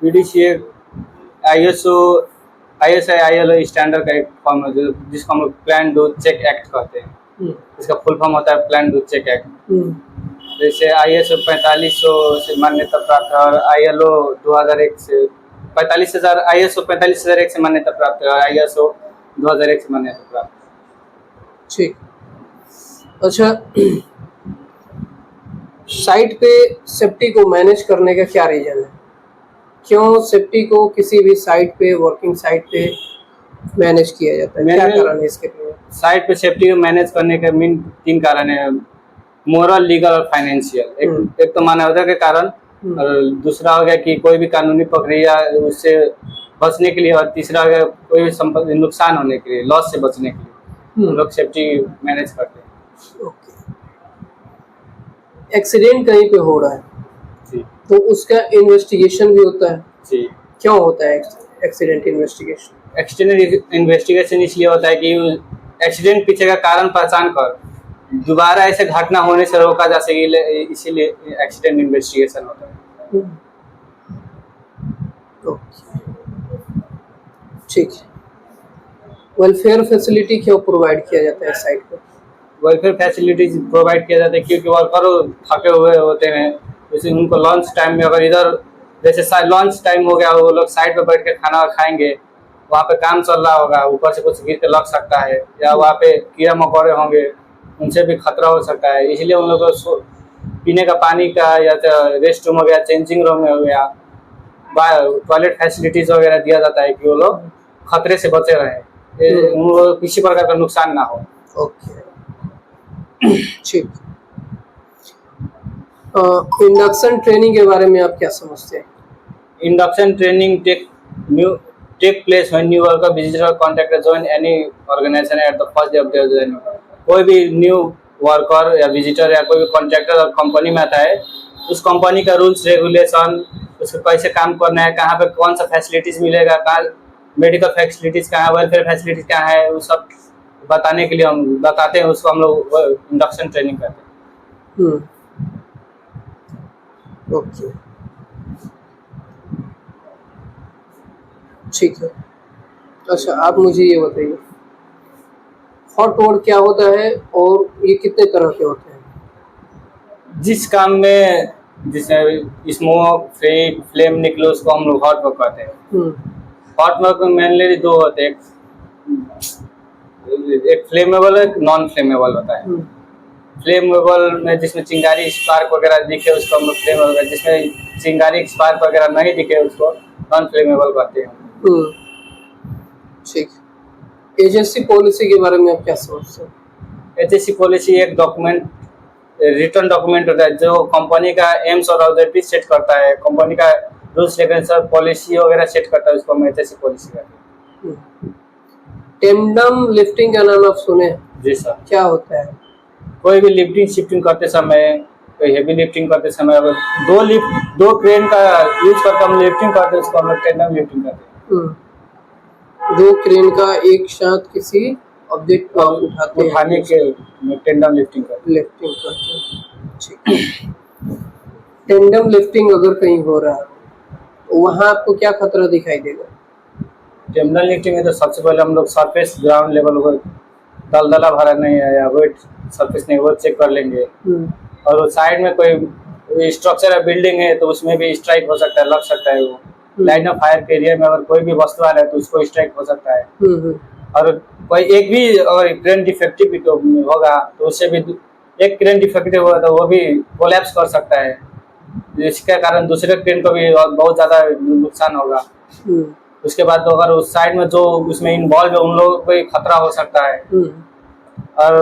PDCA ISO ISI ILO standard का एक form है जिसको हम लोग प्लान डू चेक एक्ट कहते हैं। इसका फुल फॉर्म होता है प्लान डू चेक एक्ट। जैसे आईएसओ 4500 से मान्यता प्राप्त है और आईएलओ 2001 से 45,000 आईएसओ 45,001 से मान्यता प्राप्त है और आईएसओ 2001 से मान्यता प्राप्त। ठीक। अच्छा, साइट पे सेफ्टी को मैनेज करने का क्या रीजन है? क्यों सेफ्टी को किसी भी साइट पे, वर्किंग साइट पे मैनेज किया जाता है? क्या कारण है इसके लिए? साइट पे सेफ्टी को मैनेज करने के मेन 3 कारण है, मोरल, लीगल और फाइनेंशियल। एक तो मानवता के कारण, और दूसरा हो गया कि कोई भी कानूनी प्रक्रिया उससे बचने के लिए, और तीसरा हो गया कोई भी संपत्ति नुकसान होने के लिए, लॉस से बचने के लिए हम लोग सेफ्टी मैनेज करते हैं। एक्सीडेंट कहीं पे हो रहा है जी, तो उसका इन्वेस्टिगेशन भी होता है जी। क्यों होता है एक्सीडेंट इन्वेस्टिगेशन? एक्सीडेंट इन्वेस्टिगेशन इसलिए होता है कि एक्सीडेंट पीछे का कारण पहचान कर दोबारा ऐसे घटना होने से रोका जा सके, इसीलिए एक्सीडेंट इन्वेस्टिगेशन होता है। ठीक है। वेलफेयर फैसिलिटी क्यों प्रोवाइड किया जाता है साइट पर? वेलफेयर फैसिलिटीज प्रोवाइड किया जाता है क्योंकि वर्कर थके हुए होते हैं, जैसे उनको लंच टाइम में अगर इधर जैसे लंच टाइम हो गया, वो लोग साइड पे बैठ के खाना खाएंगे, वहाँ पे काम चल रहा होगा, ऊपर से कुछ गिर के लग सकता है, या वहाँ पे कीड़ा मकोड़े होंगे, उनसे भी खतरा हो सकता है। इसलिए उन लोगों को पीने का पानी का या रेस्ट रूम हो गया, चेंजिंग रूम हो गया, टॉयलेट फैसिलिटीज वगैरह दिया जाता है कि वो लोग खतरे से बचे रहें, उन लोगों को किसी प्रकार का नुकसान ना हो। ओके, ठीक। इंडक्शन ट्रेनिंग के बारे में आप क्या समझते हैं? Induction training take place when new worker visitor contractor join any organisation at the first day of their joining. कोई भी न्यू वर्कर या विजिटर या कोई भी कॉन्ट्रैक्टर और कंपनी में आता है, उस कंपनी का रूल्स रेगुलेशन, उसको कैसे काम करना है, कहाँ पे कौन सा फैसिलिटीज मिलेगा, कहाँ मेडिकल फैसिलिटीज कहाँ है, वेलफेयर फैसिलिटीज कहाँ है, वो सब बताने के लिए हम बताते हैं, उसको हम लोग इंडक्शन ट्रेनिंग करते हैं। ओके, ठीक है। अच्छा, आप मुझे ये बताइए, हॉट वर्ड क्या होता है और ये कितने तरह के होते हैं? जिस काम में जिसमें स्मोक फ्लेम निकले उसको हम लोग हॉट वर्क कहते हैं। हॉट वर्क में मेनली 2 होते हैं, एक फ्लेमेबल एक नॉन फ्लेमेबल होता है। फ्लेमेबल में जिसमें चिंगारी स्पार्क वगैरह दिखे उसको हम लोग फ्लेमेबल, जिसमें चिंगारी स्पार्क वगैरह नहीं दिखे उसको नॉन फ्लेमेबल कहते हैं। ठीक। एजेंसी पॉलिसी के बारे में आप क्या समझते हैं? एजेंसी पॉलिसी एक डॉक्यूमेंट, रिटर्न डॉक्यूमेंट होता है जो कंपनी का एम्स और ऑब्जेक्टिव सेट करता है, कंपनी का रूल्स रेगुलेशन पॉलिसी वगैरह सेट करता है, उसको हम एजेंसी पॉलिसी कहते हैं। टेंडम लिफ्टिंग का नाम आप सुने? जी सर। क्या होता है? कोई भी लिफ्टिंग शिफ्टिंग करते समय, कोई हेवी लिफ्टिंग करते समय अगर 2 क्रेन का यूज करके हम लिफ्टिंग करते हैं, उसको हम लोग टेंडम लिफ्टिंग करते हैं। 2 क्रेन का एक साथ किसी ऑब्जेक्ट को उठाने के टेंडम लिफ्टिंग करते हैं। ठीक। टेंडम लिफ्टिंग अगर कहीं हो रहा है वहाँ आपको क्या खतरा दिखाई देगा? टेंडम लिफ्टिंग में तो सबसे पहले हम लोग सरफेस ग्राउंड लेवल को दलदला भरा नहीं है या वेट सरफेस नहीं, वो चेक कर लेंगे। और साइड में कोई स्ट्रक्चर या बिल्डिंग है तो उसमें भी स्ट्राइक हो सकता है, लग सकता है। वो लाइन ऑफ फायर के एरिया में अगर कोई भी वस्तु आ रहा है तो उसको स्ट्राइक हो सकता है। और कोई एक भी अगर क्रेन डिफेक्टिव भी तो होगा तो उससे भी एक क्रेन डिफेक्टिव होगा तो वो भी कोलैप्स कर सकता है, जिसके कारण दूसरे क्रेन को भी बहुत ज़्यादा नुकसान होगा। उसके बाद तो अगर उस साइड में जो उसमें इन्वॉल्व है उन लोगों को भी खतरा हो सकता है। और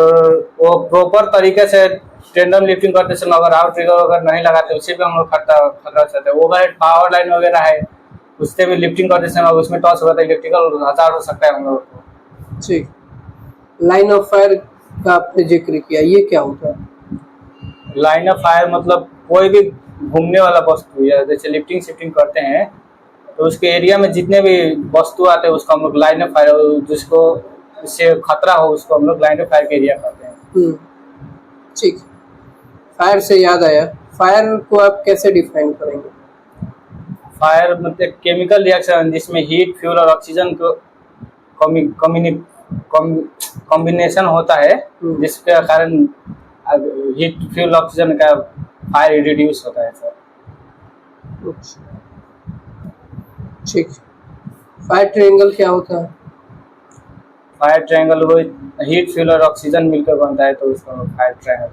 वो प्रॉपर तरीके से टेंडम लिफ्टिंग करते समय अगर आउट ट्रिगर अगर नहीं लगाते उससे भी हम लोग खतरा रहता है। ओवरहेड पावर लाइन वगैरह है उससे भी लिफ्टिंग करते समय उसमें टॉस होता है, इलेक्ट्रिकल हजार हो सकता है हम लोग को। ठीक। लाइन ऑफ फायर का आपने जिक्र किया, ये क्या होता है? लाइन ऑफ फायर मतलब कोई भी घूमने वाला वस्तु या जैसे लिफ्टिंग शिफ्टिंग करते हैं तो उसके एरिया में जितने भी वस्तु आते हैं उसको हम लोग लाइन ऑफ फायर, जिसको इससे खतरा हो उसको हम लोग लाइन ऑफ फायर के एरिया कहते हैं। ठीक। फायर से याद आया, फायर को आप कैसे डिफाइन करेंगे? फायर मतलब केमिकल रिएक्शन जिसमें हीट, फ्यूल और ऑक्सीजन को कॉम्बिनेशन होता है, जिसके कारण हीट, फ्यूल, ऑक्सीजन का फायर रिड्यूस होता है सर। ठीक। फायर ट्रायंगल क्या होता है? फायर ट्रायंगल वो हीट, फ्यूल और ऑक्सीजन मिलकर बनता है, तो उसको fire triangle.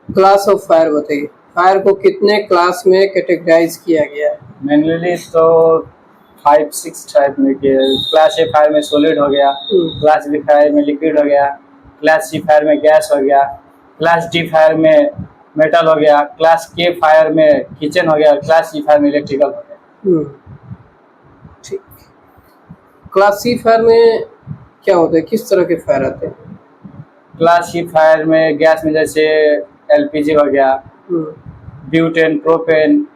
Class of fire बताइए। फायर को कितने क्लास में कैटेगराइज किया गया है? मैनुअली तो 5-6 टाइप में किया। क्लास ए फायर में सॉलिड हो गया, क्लास बी फायर में लिक्विड हो गया, क्लास सी फायर में गैस हो गया, क्लास डी फायर में मेटल हो गया, क्लास के फायर में किचन हो गया, क्लास सी फायर में इलेक्ट्रिकल हो गया। ठीक। क्लास सी फायर में क्या होता है, किस तरह के फायर आते हैं? क्लास सी फायर में गैस में जैसे एलपीजी हो गया, ब्यूटेन, प्रोपेन,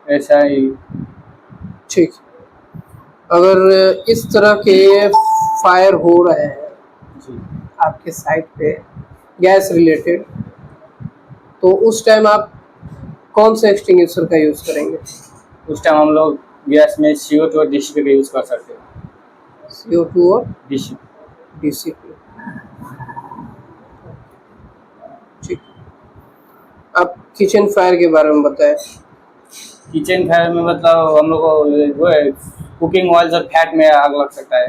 ऐसा ही। ठीक। अगर इस तरह के फायर हो रहे हैं जी, आपके साइट पे गैस रिलेटेड, तो उस टाइम आप कौन से एक्सटिंग्विशर का यूज करेंगे? उस टाइम हम लोग गैस में CO2 और DCP का यूज कर सकते हैं। CO2 और DCP। ठीक। अब किचन फायर के बारे में बताएं। किचन फायर में मतलब हम लोग को वो है, कुकिंग ऑयल और फैट में आग लग सकता है।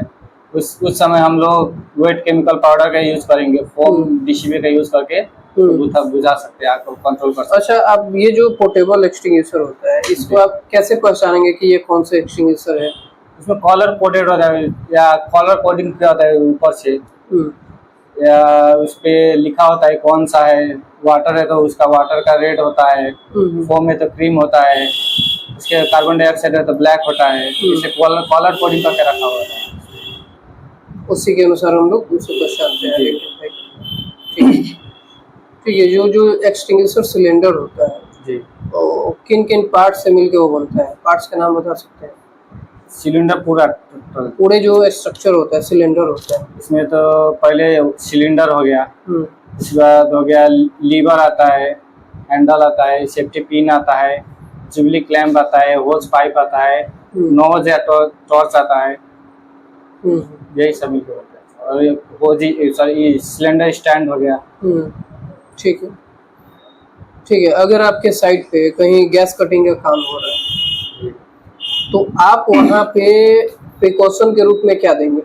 उस समय हम लोग वेट केमिकल पाउडर का यूज करेंगे, फोम DCP का यूज करके बुझा सकते हैं, आग को कंट्रोल कर सकते हैं। अच्छा, अब ये जो पोर्टेबल एक्सटिंग्विशर होता है, इसको आप कैसे पहचानेंगे कि ये कौन सा एक्सटिंग्विशर है? इसमें कलर कोडेड होता है या कलर कोडिंग किया होता है ऊपर से, या उस पे लिखा होता है कौन सा है। वाटर है तो उसका वाटर का रेड होता है, फोम है तो क्रीम होता है, उसके कार्बन डाइऑक्साइड है तो ब्लैक होता है। इसे कलर कोडिंग करके रखा हुआ है, उसी के अनुसार हम लोग उसे पहचानते हैं। ठीक है। जो एक्सटिंग्विशर सिलेंडर होता है जी, तो किन किन पार्ट से मिलकर वो बनता है? पार्ट्स के नाम बता सकते हैं? सिलेंडर पूरा पूरे जो स्ट्रक्चर होता है, सिलेंडर होता है, इसमें तो पहले सिलेंडर हो गया, उसके बाद हो गया लीवर आता है, हैंडल आता है, सेफ्टी पिन आता है, जुबली क्लैंप आता है, होज पाइप आता है, नोज या टॉर्च आता है, यही सब मिलकर होता है। और ये सिलेंडर स्टैंड हो गया। ठीक है। ठीक है। अगर आपके साइट पे कहीं गैस कटिंग का काम हो रहा है, तो आप वहाँ पे प्रिकॉशन के रूप में क्या देंगे?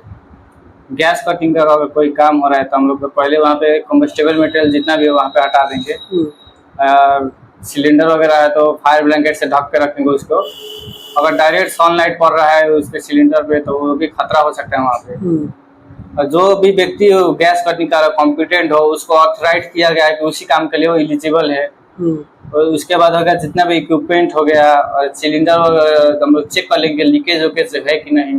गैस कटिंग का अगर कोई काम हो रहा है तो हम लोग तो पहले वहाँ पे कम्बस्टेबल मटेरियल जितना भी है वहाँ पे हटा देंगे। सिलेंडर वगैरह है तो फायर ब्लैंकेट से ढक के रखेंगे उसको। अगर डायरेक्ट सनलाइट पड़ रहा है उसके सिलेंडर पे तो वो भी खतरा हो सकता है वहाँ पे। और जो भी व्यक्ति गैस कटिंग का कॉम्पिटेंट हो, उसको ऑथराइज किया गया है कि उसी काम के लिए वो एलिजिबल है। और उसके बाद होगा जितना भी इक्विपमेंट हो गया, और सिलेंडर हम लोग चेक कर लेंगे लीकेज है कि नहीं,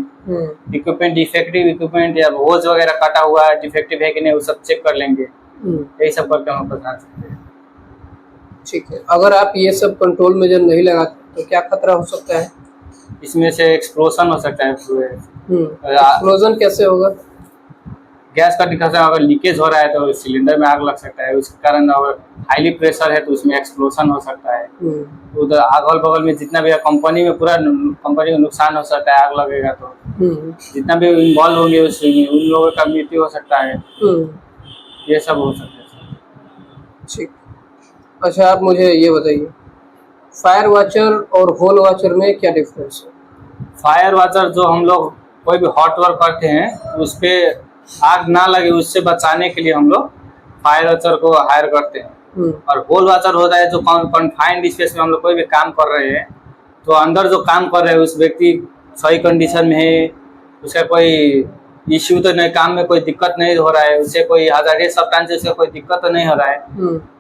इक्विपमेंट डिफेक्टिव इक्विपमेंट या होज वगैरह कटा हुआ है डिफेक्टिव है कि नहीं, वो सब चेक कर लेंगे। यही सब करके हम बता सकते हैं। ठीक है। अगर आप ये सब कंट्रोल मेजर नहीं लगाते तो क्या खतरा हो सकता है? इसमें से एक्सप्लोजन हो सकता है। एक्सप्लोजन कैसे होगा? गैस का दिक्कत है, अगर लीकेज हो रहा है तो सिलेंडर में आग लग सकता है। उसके कारण अगर हाईली प्रेशर है तो उसमें एक्सप्लोजन हो सकता है। उधर अगल बगल में जितना भी कंपनी में पूरा कंपनी को नुकसान हो सकता है, आग लगेगा तो जितना भी इन्वॉल्व होंगे उसमें उन लोगों का मृत्यु हो सकता है। ये सब हो सकता है। ठीक। अच्छा, आप मुझे ये बताइए, फायर वॉचर और होल वॉचर में क्या डिफरेंस है? फायर वॉचर जो हम लोग कोई भी हॉट वर्क करते हैं उस पर आग ना लगे उससे बचाने के लिए हम लोग फायर वॉचर को हायर करते हैं। और होल वॉचर होता है जो कन्फाइंड स्पेस में हम लोग कोई भी काम कर रहे हैं, तो अंदर जो काम कर रहे हैं उस व्यक्ति सही कंडीशन में है, उसका कोई इश्यू तो नहीं, काम में कोई दिक्कत नहीं हो रहा है, उसे कोई हजारियत सब्सटेंस से कोई दिक्कत तो नहीं हो रहा है,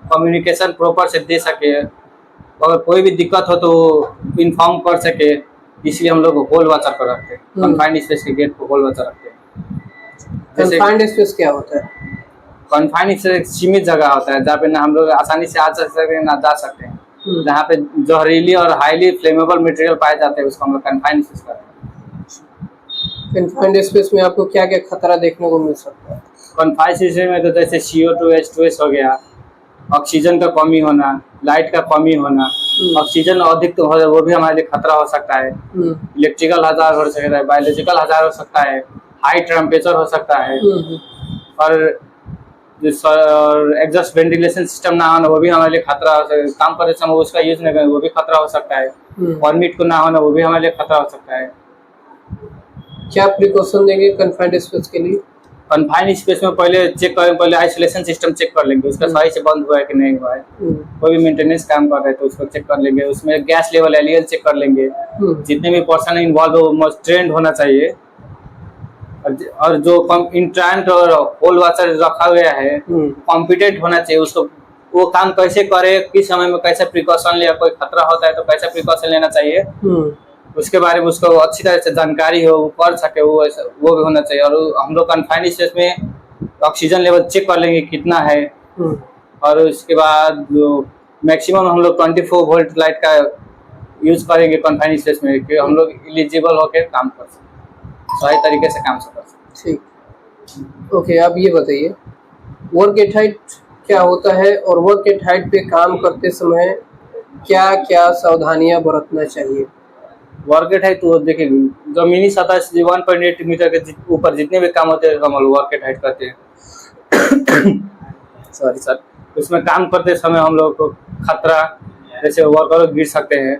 कम्युनिकेशन प्रॉपर से दे सके, अगर कोई भी दिक्कत हो तो इन्फॉर्म कर सके, इसलिए हम लोग होल वॉचर को रखते हैं। कन्फाइंड स्पेस के गेट को होल वॉचर रखते हैं। कन्फाइंड स्पेस क्या होता है? कन्फाइंड से एक सीमित जगह होता है जहाँ पे ना हम लोग आसानी से आ सकते हैं ना जा सकते हैं, जहाँ पे जहरीली और हाईली फ्लेमेबल मटेरियल पाए जाते हैं, उसको हम लोग कन्फाइंड स्पेस करते हैं। कन्फाइंड स्पेस में आपको क्या क्या खतरा देखने को मिल सकता है? कन्फाइंड स्पेस में तो जैसे CO2 H2S हो गया, ऑक्सीजन का कमी होना, लाइट का कमी होना, ऑक्सीजन अधिक तो हो वो भी हमारे लिए खतरा हो सकता है। इलेक्ट्रिकल हजार हो सकता है, बायोलॉजिकल हजार हो सकता है, हाई टेम्परेचर हो सकता है, और एग्जॉस्ट वेंटिलेशन सिस्टम ना होना वो भी हमारे लिए खतरा हो सकता है। काम करते समय उसका यूज नहीं करें वो भी खतरा हो सकता है। परमिट को ना होना वो भी हमारे लिए खतरा हो सकता है। क्या प्रिकॉशन देंगे कन्फाइंड स्पेस के लिए? कन्फाइंड स्पेस में पहले चेक करें, पहले आइसोलेशन सिस्टम चेक कर लेंगे उसका सही से बंद हुआ है कि नहीं हुआ है। कोई भी मेंटेनेंस काम कर रहे हैं तो उसको चेक कर लेंगे। उसमें गैस लेवल एलईएल चेक कर लेंगे। जितने भी पर्सन इन्वॉल्व हो मस्ट ट्रेंड होना चाहिए। और जो इंट्रांट और होल वाचर रखा गया है कॉम्पिटेंट होना चाहिए। उसको वो काम कैसे करे, किस समय में कैसे प्रिकॉशन ले, कोई खतरा होता है तो कैसे प्रिकॉशन लेना चाहिए उसके बारे में उसको अच्छी तरह से जानकारी हो, वो कर सके, वो भी होना चाहिए। और हम लोग कन्फाइंड स्पेस में ऑक्सीजन लेवल चेक कर लेंगे कितना है। और उसके बाद जो मैक्सिमम हम लोग 24 वोल्ट लाइट का यूज करेंगे कन्फाइंड स्पेस में कि हम लोग एलिजिबल होकर काम कर सकें, सही तरीके से काम कर सकें। ठीक, ओके। आप ये बताइए वर्क एट हाइट क्या होता है और वर्क एट हाइट पे काम करते समय क्या क्या सावधानियां बरतना चाहिए? वर्क एट हाइट तो देखिए जमीनी सतह से 1.8 मीटर के ऊपर जितने भी काम होते हैं हम लोग वर्क एट हाइट करते हैं। सॉरी सर, उसमें काम करते समय हम लोग को खतरा जैसे वर्कर गिर सकते हैं,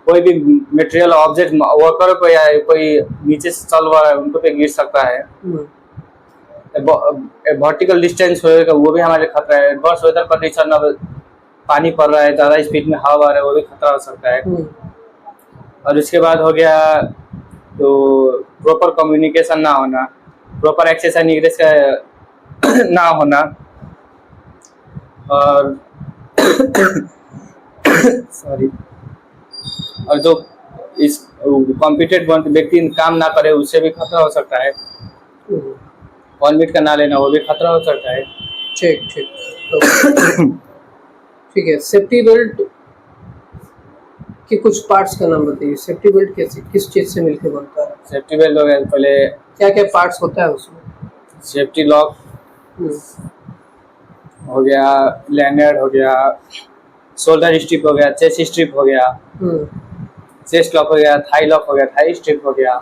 कोई भी मटेरियल ऑब्जेक्ट वर्कर पे या कोई नीचे से चल रहा है उनको पे गिर सकता है। वर्टिकल डिस्टेंस होगा वो भी हमारे खतरा है। एडवर्स वेदर कंडीशन, पानी पड़ रहा है, ज़्यादा स्पीड में हवा आ रहा है वो भी खतरा हो सकता है। और उसके बाद हो गया तो प्रॉपर कम्युनिकेशन ना होना, प्रॉपर एक्सेस एंड इग्रेस का ना होना, और सॉरी, और जो इस कॉम्पिटेंट व्यक्ति काम ना करे उससे भी खतरा हो सकता है। परमिट का ना लेना वो भी खतरा हो सकता है। ठीक ठीक ठीक है। सेफ्टी बेल्ट के कुछ पार्ट्स का नाम बताइए। सेफ्टी बेल्ट कैसे किस चीज से मिलकर बनता है? सेफ्टी बेल्ट हो गया, पहले क्या क्या पार्ट्स होता है उसमें? सेफ्टी लॉक हो गया, लैनर्ड हो गया, शोल्डर स्ट्रिप हो गया, चेस्ट स्ट्रिप हो गया, चेस्ट लॉक हो गया, थाई लॉक हो गया, थाई स्ट्रिप हो गया,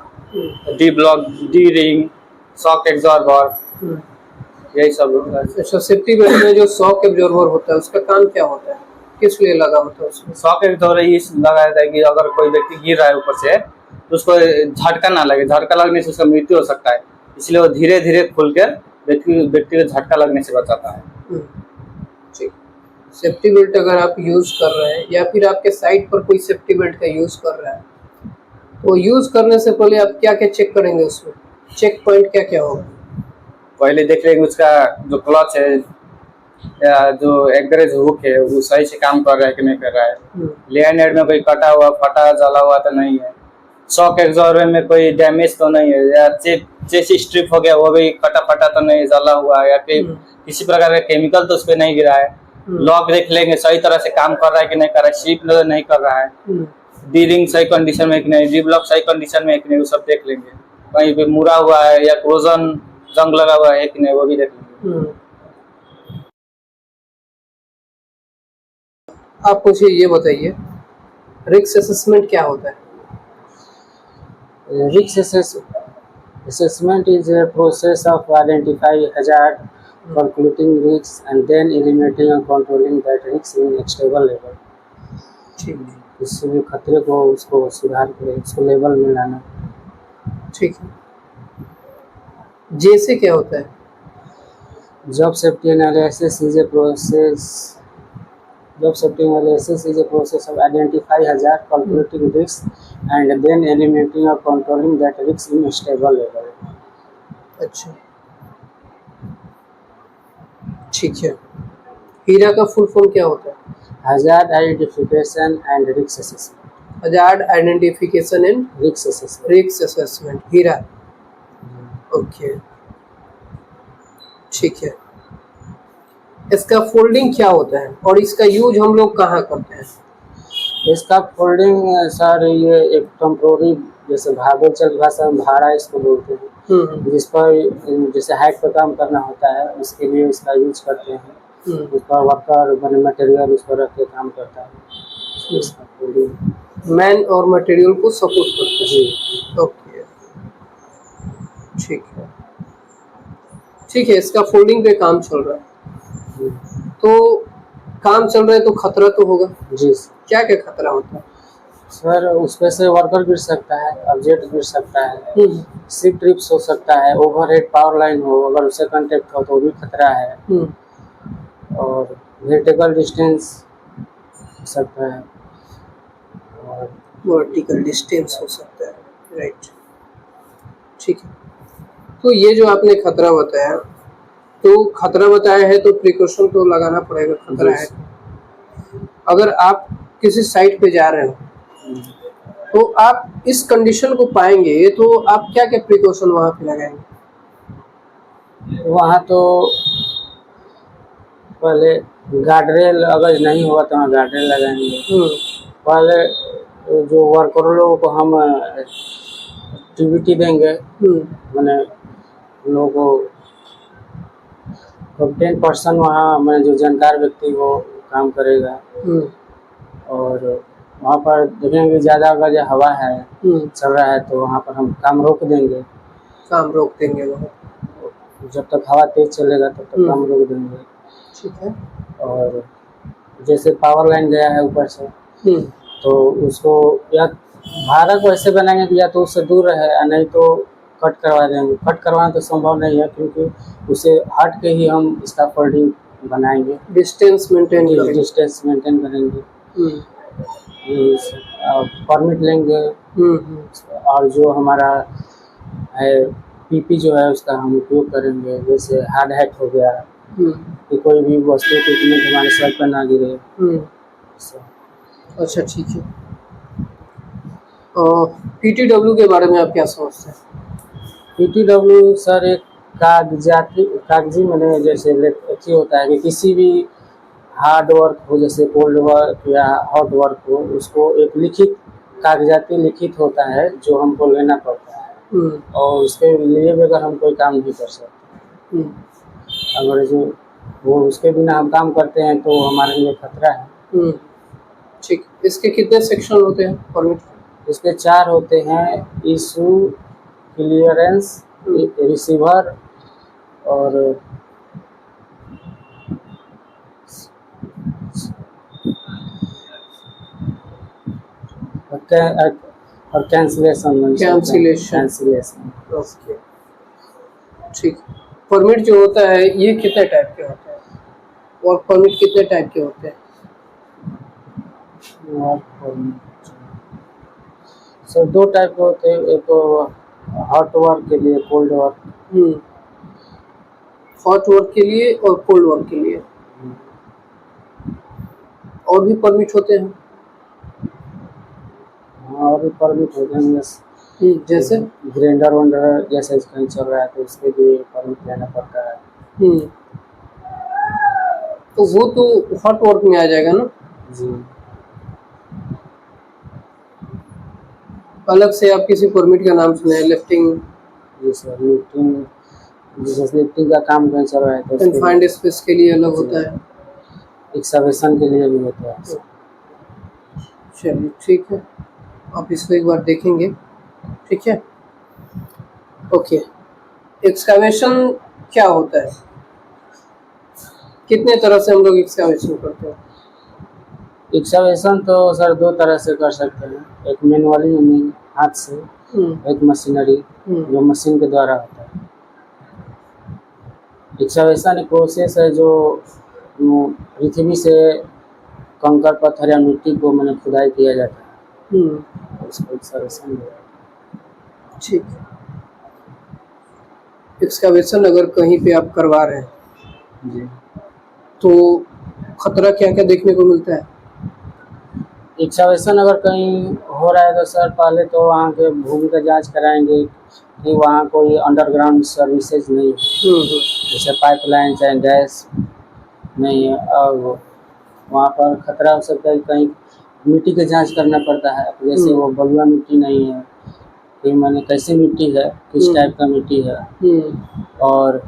D block, D ring, shock absorber, यही सब होता है। अच्छा, सेफ्टी बेल्ट में जो शॉक एब्जॉर्बर होता है उसका काम क्या होता है, किस लिए लगा होता है उसमें? शॉक एब्जॉर्बर इस लगा रहता है कि अगर कोई व्यक्ति गिर रहा है ऊपर से तो उसको झटका ना लगे, झटका लगने से उसका मृत्यु हो सकता है, इसलिए वो धीरे धीरे खुलकर व्यक्ति को झटका लगने से बचाता है। ठीक। सेफ्टी बेल्ट अगर आप यूज कर रहे हैं या फिर आपके साइट पर कोई सेफ्टी बेल्ट का यूज कर रहा है तो यूज करने से पहले आप क्या क्या चेक करेंगे? उसमें चेक पॉइंट क्या क्या होगा? पहले देख लेंगे उसका जो क्लच है या जो एंकरेज हुक है वो सही से काम कर रहा है कि नहीं कर रहा है। लेयर नेट में कोई कटा हुआ, फटा, जला हुआ तो नहीं है। शॉक एब्जॉर्बर में कोई डैमेज तो नहीं है, या चेस्ट स्ट्रिप हो गया वो भी कटा फटा तो नहीं, जला हुआ, या फिर किसी प्रकार का केमिकल तो उस पर नहीं गिरा है। लॉक देख लेंगे सही तरह से काम कर रहा है कि नहीं कर रहा है, स्लिप नहीं कर रहा है, डी रिंग सही कंडीशन में कि नहीं, डी ब्लॉक सही कंडीशन में कि नहीं, वो सब देख लेंगे। कहीं पे मुड़ा हुआ है या क्रोजन जंग लगा हुआ है कि नहीं वो भी देख लेंगे। आप मुझे ये बताइए रिस्क असेसमेंट क्या होता है? Risk assessment is a process of identifying hazard, calculating risks, and then eliminating and controlling that risk in a stable level. ठीक, इससे भी खतरे को उसको सुधार कर उसको लेवल में लाना। ठीक है। जैसे क्या होता है? Job safety analysis is a process. Job safety analysis is a process of identifying hazard, calculating risks, and then eliminating or controlling that risk in a stable level. अच्छा, ठीक है। हीरा का फुल फॉर्म क्या होता है? Hazard identification and risk assessment. Hazard identification and Risk assessment. Risk assessment, हीरा। Okay, ठीक है। इसका फोल्डिंग क्या होता है और इसका यूज हम लोग कहाँ करते हैं? इसका फोल्डिंग सर ये एक टेम्पोररी जैसे भागोचल भाषा में भाड़ा इसको बोलते हैं, जिस पर जैसे हाइट पर काम करना होता है उसके लिए इसका यूज करते हैं। उस पर वर्कर मैंने मटेरियल उस पर रख के काम करता है। इसका फोल्डिंग मैन और मटेरियल को सपोर्ट करते जी। हैं। ओके, ठीक है, ठीक है। इसका फोल्डिंग पे काम चल रहा है, जी। तो काम चल रहा है तो खतरा तो होगा। जी क्या क्या खतरा होता है? सर, उस पे से वर्कर गिर सकता है, ऑब्जेक्ट गिर सकता है, हम्म, शिप ट्रिप्स हो सकता है, ओवरहेड पावर लाइन हो अगर उससे कांटेक्ट हो तो भी खतरा है, और वर्टिकल डिस्टेंस हो सकता है, और वर्टिकल डिस्टेंस हो सकता है, राइट, ठीक है। तो ये जो आपने खतरा बताया, तो खतरा बताया है तो प्रिकॉशन तो लगाना पड़ेगा, खतरा है। अगर आप किसी साइट पे जा रहे हो तो आप इस कंडीशन को पाएंगे, तो आप क्या क्या प्रिकॉशन वहाँ पे लगाएंगे? वहाँ तो पहले गार्डरेल अगर नहीं होगा तो वहाँ गार्डरेल लगाएंगे। पहले जो वर्कर लोगों को हम एक्टिविटी देंगे, मैंने उन लोगों को 10% वहाँ मैंने जो जानकार व्यक्ति वो काम करेगा, और वहाँ पर देखेंगे ज़्यादा अगर जो हवा है चल रहा है तो वहाँ पर हम काम रोक देंगे। काम रोक देंगे वहाँ, जब तक हवा तेज चलेगा तब तक काम रोक देंगे। ठीक है। और जैसे पावर लाइन गया है ऊपर से, तो उसको या भाड़ा को ऐसे बनाएंगे कि या तो उससे दूर रहे या नहीं तो कट करवा देंगे। कट करवाना तो संभव नहीं है क्योंकि उसे हट के ही हम इसका फोल्डिंग बनाएंगे, डिस्टेंस मेंटेन करेंगे। डिस्टेंस मेंटेन करेंगे। परमिट लेंगे, और जो हमारा है पीपी जो है उसका हम उपयोग करेंगे। जैसे हार्ड हैट हो गया कि कोई भी वस्तु इक्विपमेंट हमारे सर पर ना गिरे। अच्छा, ठीक है। पीटीडब्ल्यू के बारे में आप क्या समझते हैं? पीटीडब्ल्यू सर एक कागजी मैंने जैसे अच्छी होता है कि किसी भी हार्ड वर्क हो, जैसे कोल्ड वर्क या हॉट वर्क हो, उसको एक लिखित कागजाती लिखित होता है जो हमको लेना पड़ता है, और उसके लिए भी अगर हम कोई काम नहीं कर सकते, अगर जो वो उसके बिना हम काम करते हैं तो हमारे लिए खतरा है। ठीक। इसके कितने सेक्शन होते हैं परमिट? इसके 4 होते हैं: इशू, क्लियरेंस, रिसीवर और कैंसिलेशन। ओके, ठीक। परमिट जो होता है ये कितने टाइप के होते हैं, और परमिट कितने टाइप के होते हैं? सर 2 टाइप के होते हैं, एक हॉट वर्क के लिए, कोल्ड वर्क। हॉट वर्क के लिए और कोल्ड वर्क के लिए। और भी परमिट होते हैं? और भी परमिट होते हैं, जैसे ग्राइंडर वंडर जैसे कहीं चल रहा है तो उसके लिए परमिट लेना पड़ता है। तो वो तो हॉट वर्क में आ जाएगा ना? जी। अलग से आप किसी परमिट का नाम सुने हैं? लिफ्टिंग? जी सर, लिफ्टिंग का काम कहीं चल रहा है तो कन्फाइंड स्पेस के लिए अलग होता है, एक्सकवेशन के लिए भी होता है। चलिए, ठीक है। आप इसको एक बार देखेंगे, ठीक है। ओके, एक्सकवेशन क्या होता है? कितने तरह से हम लोग एक्सकवेशन करते हैं? एक्सकवेशन तो सर 2 तरह से कर सकते हैं, एक मैनुअली यानी हाथ से, एक मशीनरी जो मशीन के द्वारा होता है। एक्सकवेशन एक प्रोसेस है जो पृथ्वी से कंकड़ पत्थर या मिट्टी को मैंने खुदाई किया जाता है, उसको एक्सकवेशन। ठीक। एक्सकवेशन अगर कहीं पे आप करवा रहे हैं जी, तो खतरा क्या क्या देखने को मिलता है? एक्सकवेशन अगर कहीं हो रहा है तो सर पहले तो वहाँ के भूमि का जांच कराएंगे कि वहाँ कोई अंडरग्राउंड सर्विसेज नहीं है, जैसे पाइपलाइन चाहे गैस नहीं है, और वहाँ पर खतरा हो सकता है। कहीं मिट्टी की जांच करना पड़ता है, जैसे वो बलुआ मिट्टी नहीं है, फिर मैंने कैसी मिट्टी है, किस टाइप का मिट्टी है, और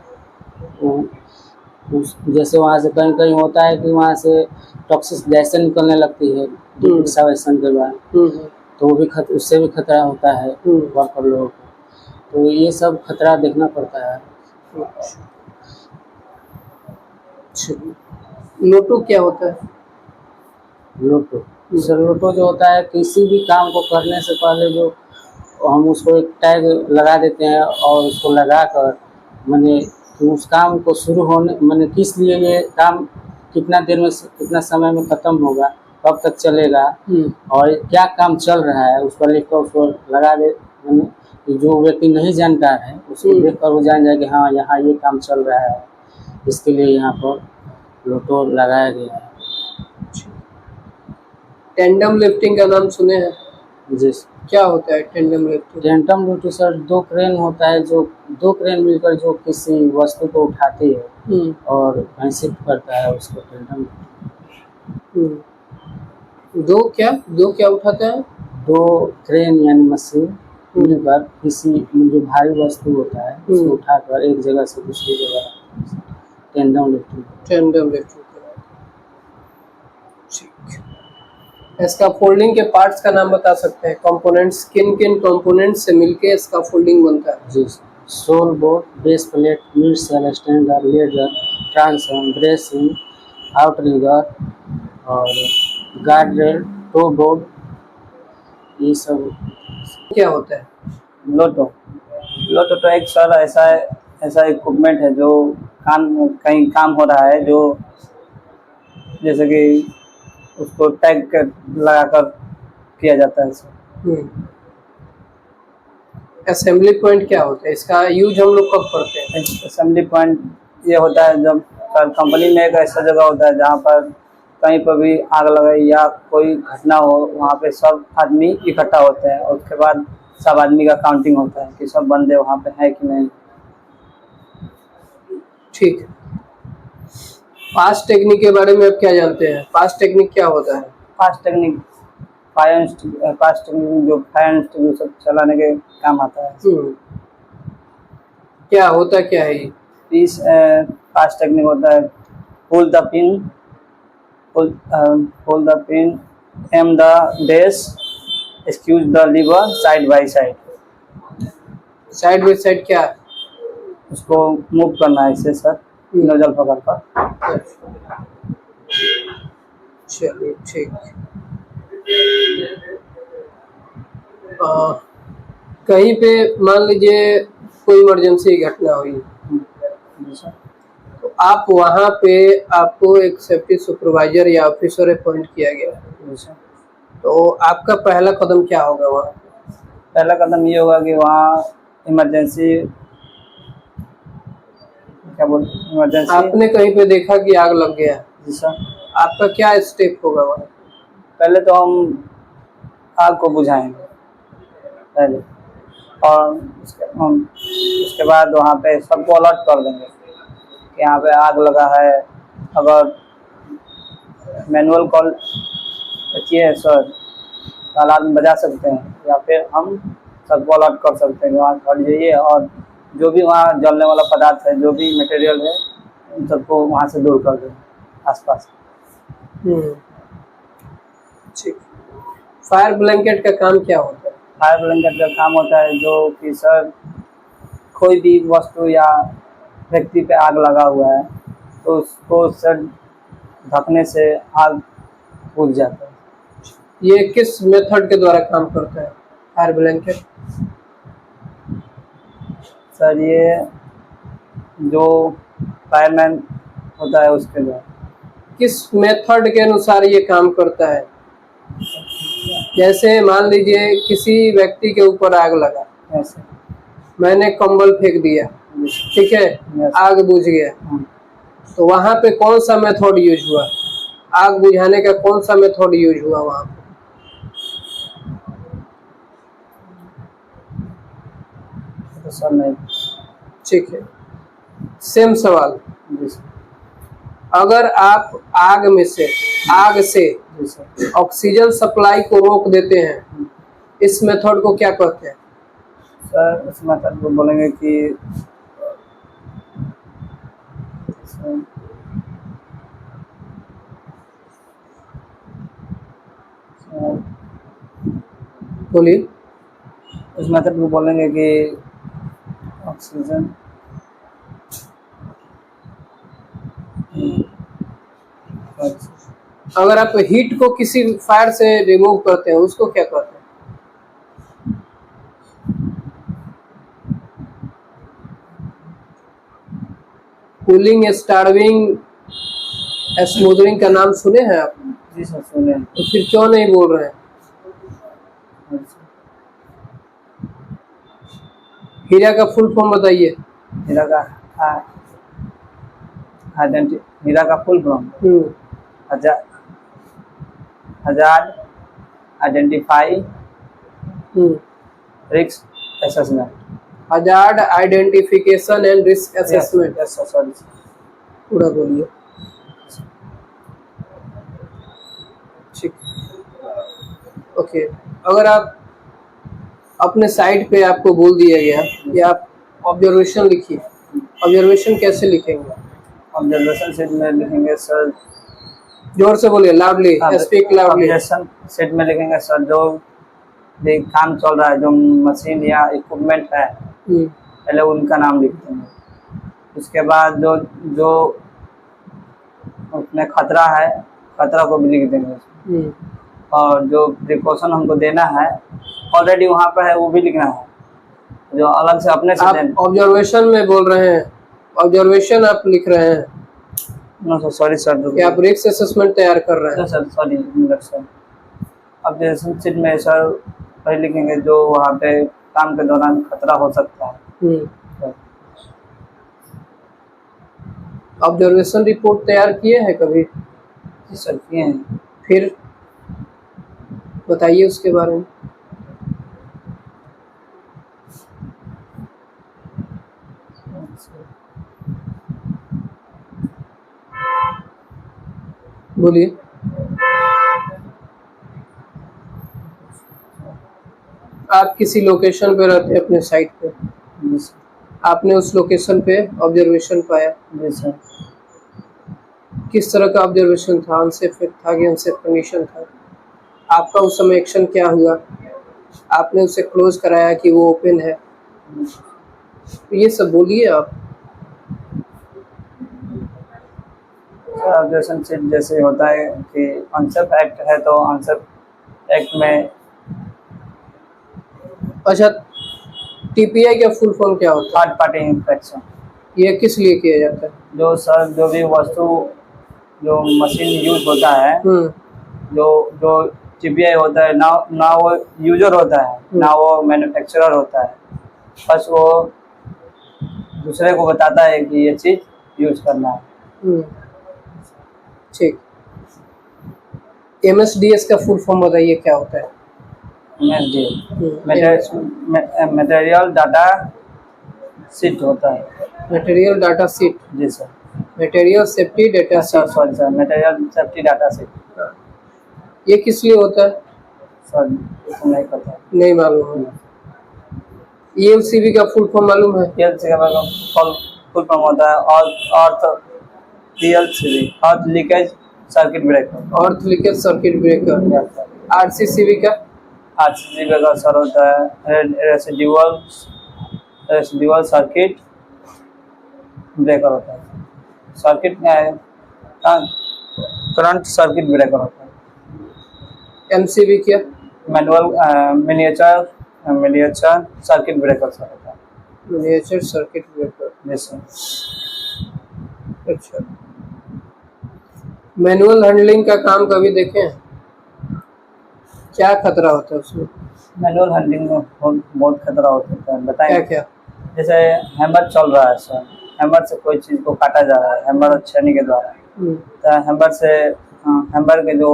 जैसे वहाँ से कहीं कहीं होता है कि वहाँ से टॉक्सिक गैसें निकलने लगती है डिक्सावेशन के बाद, तो वो भी उससे भी खतरा होता है वर्कर लोगों को। तो ये सब खतरा देखना पड़ता है। लोटो क्या होता है? लोटो सर, लोटो जो होता है किसी भी काम को करने से पहले जो हम उसको एक टैग लगा देते हैं और उसको लगा कर माने कि उस काम को शुरू होने माने किस लिए ये काम कितना देर में कितना समय में ख़त्म होगा, कब तक चलेगा और क्या काम चल रहा है उस पर लिख कर उसको लगा दे। माने कि जो व्यक्ति नहीं जानकार है उसको देख कर वो जान जाए कि हाँ यहाँ ये काम चल रहा है, इसके लिए यहाँ पर लोटो लगाया गया है। टेंडम लिफ्टिंग का नाम सुने हैं? जी। क्या होता है tandem lifting? Tandem lift sir, दो क्रेन होता है, जो दो क्रेन मिलकर जो किसी वस्तु को उठाती है और कहीं शिफ्ट करता है उसको टेंडम। दो क्या उठाते हैं? दो क्रेन यानी मशीन मिलकर किसी जो भारी वस्तु होता है उसको उठाकर एक जगह से दूसरी जगह टेंडम लिफ्टिंग। Tandem lifting. इसका फोल्डिंग के पार्ट्स का नाम बता सकते हैं? कंपोनेंट्स किन किन कंपोनेंट्स से मिलके इसका फोल्डिंग बनता है? जी, sole board, base plate, mid sill, standard, ledger, transom, bracing, outrigger और गार्ड रेल, टो बोर्ड, ये सब। क्या होता है लोटो? लोटो तो एक सर ऐसा इक्विपमेंट है जो कहीं काम हो रहा है, जो जैसे कि उसको टैग लगाकर किया जाता है। असेंबली पॉइंट क्या होता है? इसका यूज हम लोग कब करते हैं? असेंबली पॉइंट ये होता है जब कंपनी में एक ऐसा जगह होता है जहाँ पर कहीं पर भी आग लगे या कोई घटना हो, वहाँ पे सब आदमी इकट्ठा होते हैं और उसके बाद सब आदमी का काउंटिंग होता है कि सब बंदे वहाँ पे हैं कि नहीं। ठीक है। फास्ट टेक्निक के बारे में आप क्या जानते हैं? फास्ट टेक्निक क्या होता है? फास्ट टेक्निक जो फायर एक्सटिंग्विशर चलाने के काम आता है। क्या होता क्या है ये? इस फास्ट टेक्निक होता है pull the pin, aim the dash, squeeze the lever, side by side. Side by side क्या है? उसको मूव करना है इससे सर, नोजल पकड़ कर। चलिए ठीक। कहीं पे मान लीजिए कोई इमरजेंसी घटना हुई तो आप वहाँ पे आपको एक सेफ्टी सुपरवाइजर या ऑफिसर अपॉइंट किया गया, तो आपका पहला कदम क्या होगा वहाँ? पहला कदम ये होगा कि वहाँ इमरजेंसी आपने कहीं पे देखा कि आग लग गया? जी सर। आपका क्या स्टेप होगा वहाँ? पहले तो हम आग को बुझाएंगे पहले, और उसके बाद वहाँ पे सबको अलर्ट कर देंगे कि यहाँ पे आग लगा है। अगर मैनुअल कॉल किए सर तो अलार्म बजा सकते हैं, या फिर हम सबको अलर्ट कर सकते हैं वहाँ खड़ जाइए, और जो भी वहाँ जलने वाला पदार्थ है, जो भी मटेरियल है, उन सबको वहाँ से दूर कर दें आसपास। ठीक। फायर ब्लैंकेट का काम क्या होता है? फायर ब्लैंकेट का काम होता है जो कि सर कोई भी वस्तु या व्यक्ति पे आग लगा हुआ है तो उसको सर ढकने से आग बुझ जाता है। ये किस मेथड के द्वारा काम करता है फायर ब्लैंकेट? सर ये जो फायरमैन होता है उसके द्वारा। किस मेथड के अनुसार ये काम करता है? जैसे मान लीजिए किसी व्यक्ति के ऊपर आग लगा, ऐसे मैंने कंबल फेंक दिया, ठीक है, आग बुझ गया, तो वहाँ पे कौन सा मेथड यूज हुआ? आग बुझाने का कौन सा मेथड यूज हुआ वहाँ पे? तो सर नहीं। ठीक है, सेम सवाल। जी सर। अगर आप आग से ऑक्सीजन सप्लाई को रोक देते हैं, इस मेथड को क्या कहते हैं? सर इस मेथड को बोलेंगे कि बोलिए। उस मेथड को बोलेंगे कि ऑक्सीजन अगर आप हीट को किसी फायर से रिमूव करते हैं उसको क्या कहते हैं? कूलिंग, स्टार्विंग, स्मूदरिंग का नाम सुने हैं आप? जी सर सुने। तो फिर क्यों नहीं बोल रहे हैं? हीरा का फुल फॉर्म बताइए। हीरा का हीरा का फुल फॉर्म हजार identify risk assessment. Hazard identification and risk assessment. Yes sir sorry. पूरा बोलिए। ठीक। ओके, अगर आप अपने साइट पे आपको बोल दिया गया कि आप ऑब्जर्वेशन लिखिए, ऑब्जर्वेशन कैसे लिखेंगे? ऑब्जर्वेशन सेट में लिखेंगे सर, जोर से बोलिए, loudly, speak loudly. Observation set में लिखेंगे सर जो भी काम चल रहा है, जो मशीन या इक्विपमेंट है पहले उनका नाम लिखते हैं। उसके बाद जो जो उसमें खतरा है, खतरा को भी लिख देंगे। और जो प्रिकॉशन हमको देना है ऑलरेडी वहाँ पर है वो भी लिखना है, जो अलग से अपने से आप ऑब्जर्वेशन में बोल रहे हैं, ऑब्जर्वेशन आप लिख रहे हैं? नो सर सॉरी सर, कि आप रिस्क असेसमेंट तैयार कर रहे हैं? Sir sorry sir. Observation sheet में सर वही लिखेंगे जो वहाँ पे काम के दौरान खतरा हो सकता है। ऑब्जर्वेशन रिपोर्ट तैयार किए हैं कभी? जी सर किए हैं। फिर बताइए उसके बारे में। बोलिए। आप किसी लोकेशन पे रहते हैं अपने साइट पे, जी सर। आपने उस लोकेशन पे ऑब्जर्वेशन पाया, जी सर। किस तरह का ऑब्जर्वेशन था? अनसेफ था कि अनसेफ कंडीशन था? आपका उस समय एक्शन क्या हुआ? आपने उसे क्लोज कराया कि वो ओपन है? तो ये सब बोलिए आप। ऑब्जर्वेशन शीट जैसे होता है कि अनसेफ एक्ट है तो अनसेफ एक्ट में। अच्छा, टीपीआई का फुल फॉर्म क्या होता है? Third party inspection. ये किस लिए किया जाता है? जो सर जो भी वस्तु जो मशीन यूज होता है, जो जो टीपीआई होता है ना वो यूजर होता है ना वो मैन्युफैक्चरर होता है, बस वो दूसरे को बताता है कि ये चीज़ यूज करना है। ठीक। एमएसडीएस का फुल फॉर्म बताइए क्या होता है? मटेरियल डाटा शीट होता है। Material data sheet. जी sir. Material safety data sheet. Sorry sir, material safety data sheet. ये किस लिए होता है? सर इसको नहीं पता। नहीं मालूम है। ईएलसीबी का फुल फॉर्म मालूम है? ईएलसीबी का फुल फॉर्म होता है earth ELCB, earth leakage circuit breaker. Earth leakage circuit breaker. RCCB का? आरसीसीबी का सर होता है रेसिडुअल सर्किट ब्रेकर होता है। सर्किट क्या है? करंट सर्किट ब्रेकर होता है। एमसीबी क्या? मिनिएचर सर्किट ब्रेकर सर होता है। Miniature circuit breaker. जी सर। अच्छा, मैनुअल हैंडलिंग का काम कभी देखे हैं? क्या खतरा होता है उसमें? मैनुअल हैंडलिंग में बहुत खतरा होता है, बताएं क्या क्या? जैसे हैमर चल रहा है सर, हैमर से कोई चीज़ को काटा जा रहा है हैमर और छेनी के द्वारा, तो हैमर से हैमर के जो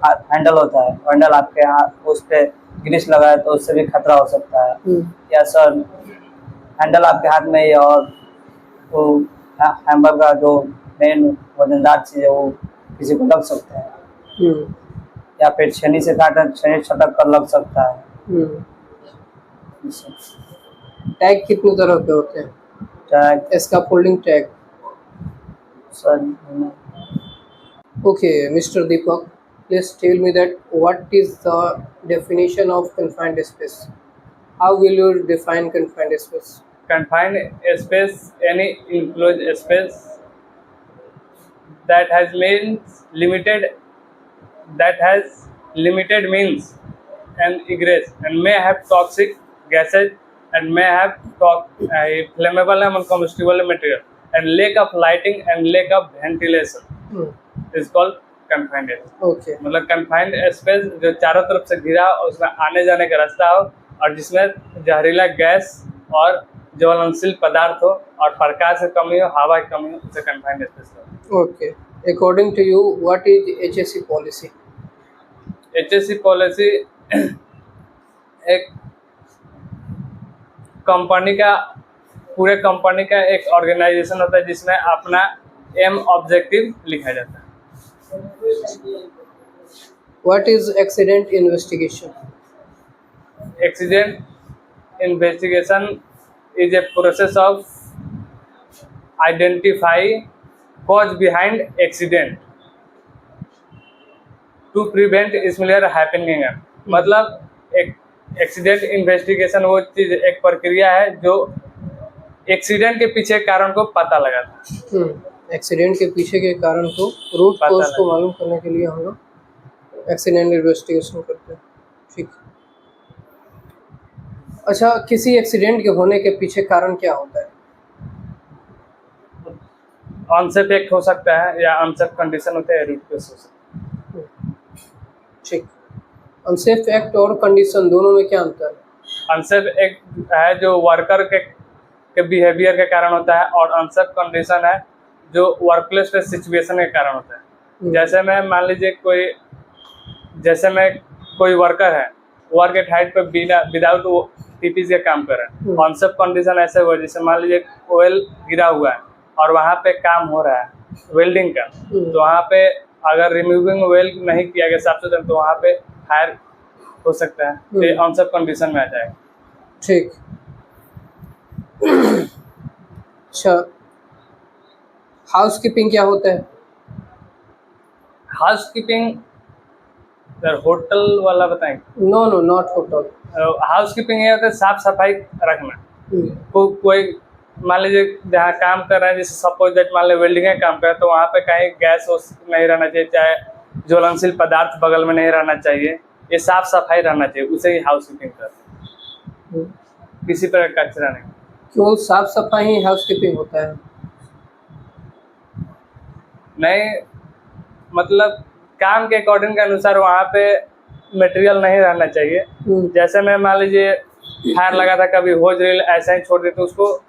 हैंडल होता है, हैंडल आपके हाथ उस पर ग्रीस लगा है तो उससे भी खतरा हो सकता है। या सर हैंडल आपके हाथ में ही और वो हैमर का जो मेन वजनदार चीज़ है वो किसी को लग सकता है, या फिर छेनी से काटा छेनी छटक कर लग सकता है। टैग कितने तरह के होते हैं? टैग इसका folding tag. Sir okay mister Deepak, please tell me that what is the definition of confined space? How will you define confined space? Confined space, any enclosed space that has limited means and egress and may have toxic gases and may have flammable and combustible material and lack of lighting and lack of ventilation is called confined space. Okay. मतलब confined space जो चारों तरफ से घिरा हो, उसमें आने जाने का रास्ता हो और जिसमें जहरीला गैस और ज्वलनशील पदार्थ हो और प्रकाश की कमी हो, हवा की कमी हो, उसे confined space हो। Okay. According to you, what is HSE policy? HSE policy एक कंपनी का पूरे कंपनी का एक ऑर्गेनाइजेशन होता है जिसमें अपना एम ऑब्जेक्टिव लिखा जाता है। What is accident investigation? Accident investigation is a process of identify cause behind accident to prevent similar happening। मतलब एक एक्सीडेंट इन्वेस्टिगेशन वो चीज एक प्रक्रिया है जो एक्सीडेंट के पीछे कारण को पता लगाता है। एक्सीडेंट के पीछे के कारण को रूट कॉज को मालूम करने के लिए हम लोग एक्सीडेंट इन्वेस्टिगेशन करते हैं। ठीक। अच्छा, किसी एक्सीडेंट के होने के पीछे कारण क्या होता है? अनसेफ एक्ट हो सकता है या अनसेफ कंडीशन होते हैं, रूट कॉज हो सकता है। ठीक। अनसेफ एक्ट और कंडीशन दोनों में क्या अंतर है? अनसेफ एक्ट है जो वर्कर के बिहेवियर के कारण होता है और अनसेफ कंडीशन है जो वर्कप्लेस पे सिचुएशन के कारण होता है। जैसे मैं मान लीजिए कोई वर्कर है, वर्क एट हाइट पे विदाउट टीपीसी का काम कर रहा है। अनसेफ कंडीशन ऐसे हुआ जैसे मान लीजिए ऑयल गिरा हुआ है और वहाँ पे काम हो रहा है वेल्डिंग का, तो वहाँ पे अगर रिमूविंग ऑयल नहीं किया गया साफ सुथरा तो वहाँ पे फायर हो सकता है, तो ये अनसेफ कंडीशन में आ जाएगा। ठीक। अच्छा, हाउसकीपिंग क्या होता है? हाउसकीपिंग सर होटल वाला बताएंगे? No no, not hotel. Housekeeping ये होता है साफ सफाई रखना। कोई मान लीजिए जहाँ काम कर रहे हैं, जैसे सपोज दैट मान लीजिए वेल्डिंग का काम कर रहे हैं, तो वहाँ पे कहीं गैस नहीं रहना चाहिए, चाहे ज्वलनशील पदार्थ बगल में नहीं रहना चाहिए, ये साफ सफाई रहना चाहिए, उसे ही हाउसकीपिंग करते हैं। किसी प्रकार का कचरा नहीं। क्यों साफ सफाई ही हाउसकीपिंग होता है? नहीं, मतलब काम के अकॉर्डिंग के अनुसार वहाँ पे मटेरियल नहीं रहना चाहिए। जैसे मैं मान लीजिए फायर लगा था, कभी हो ड्रिल ऐसा ही छोड़ देते उसको।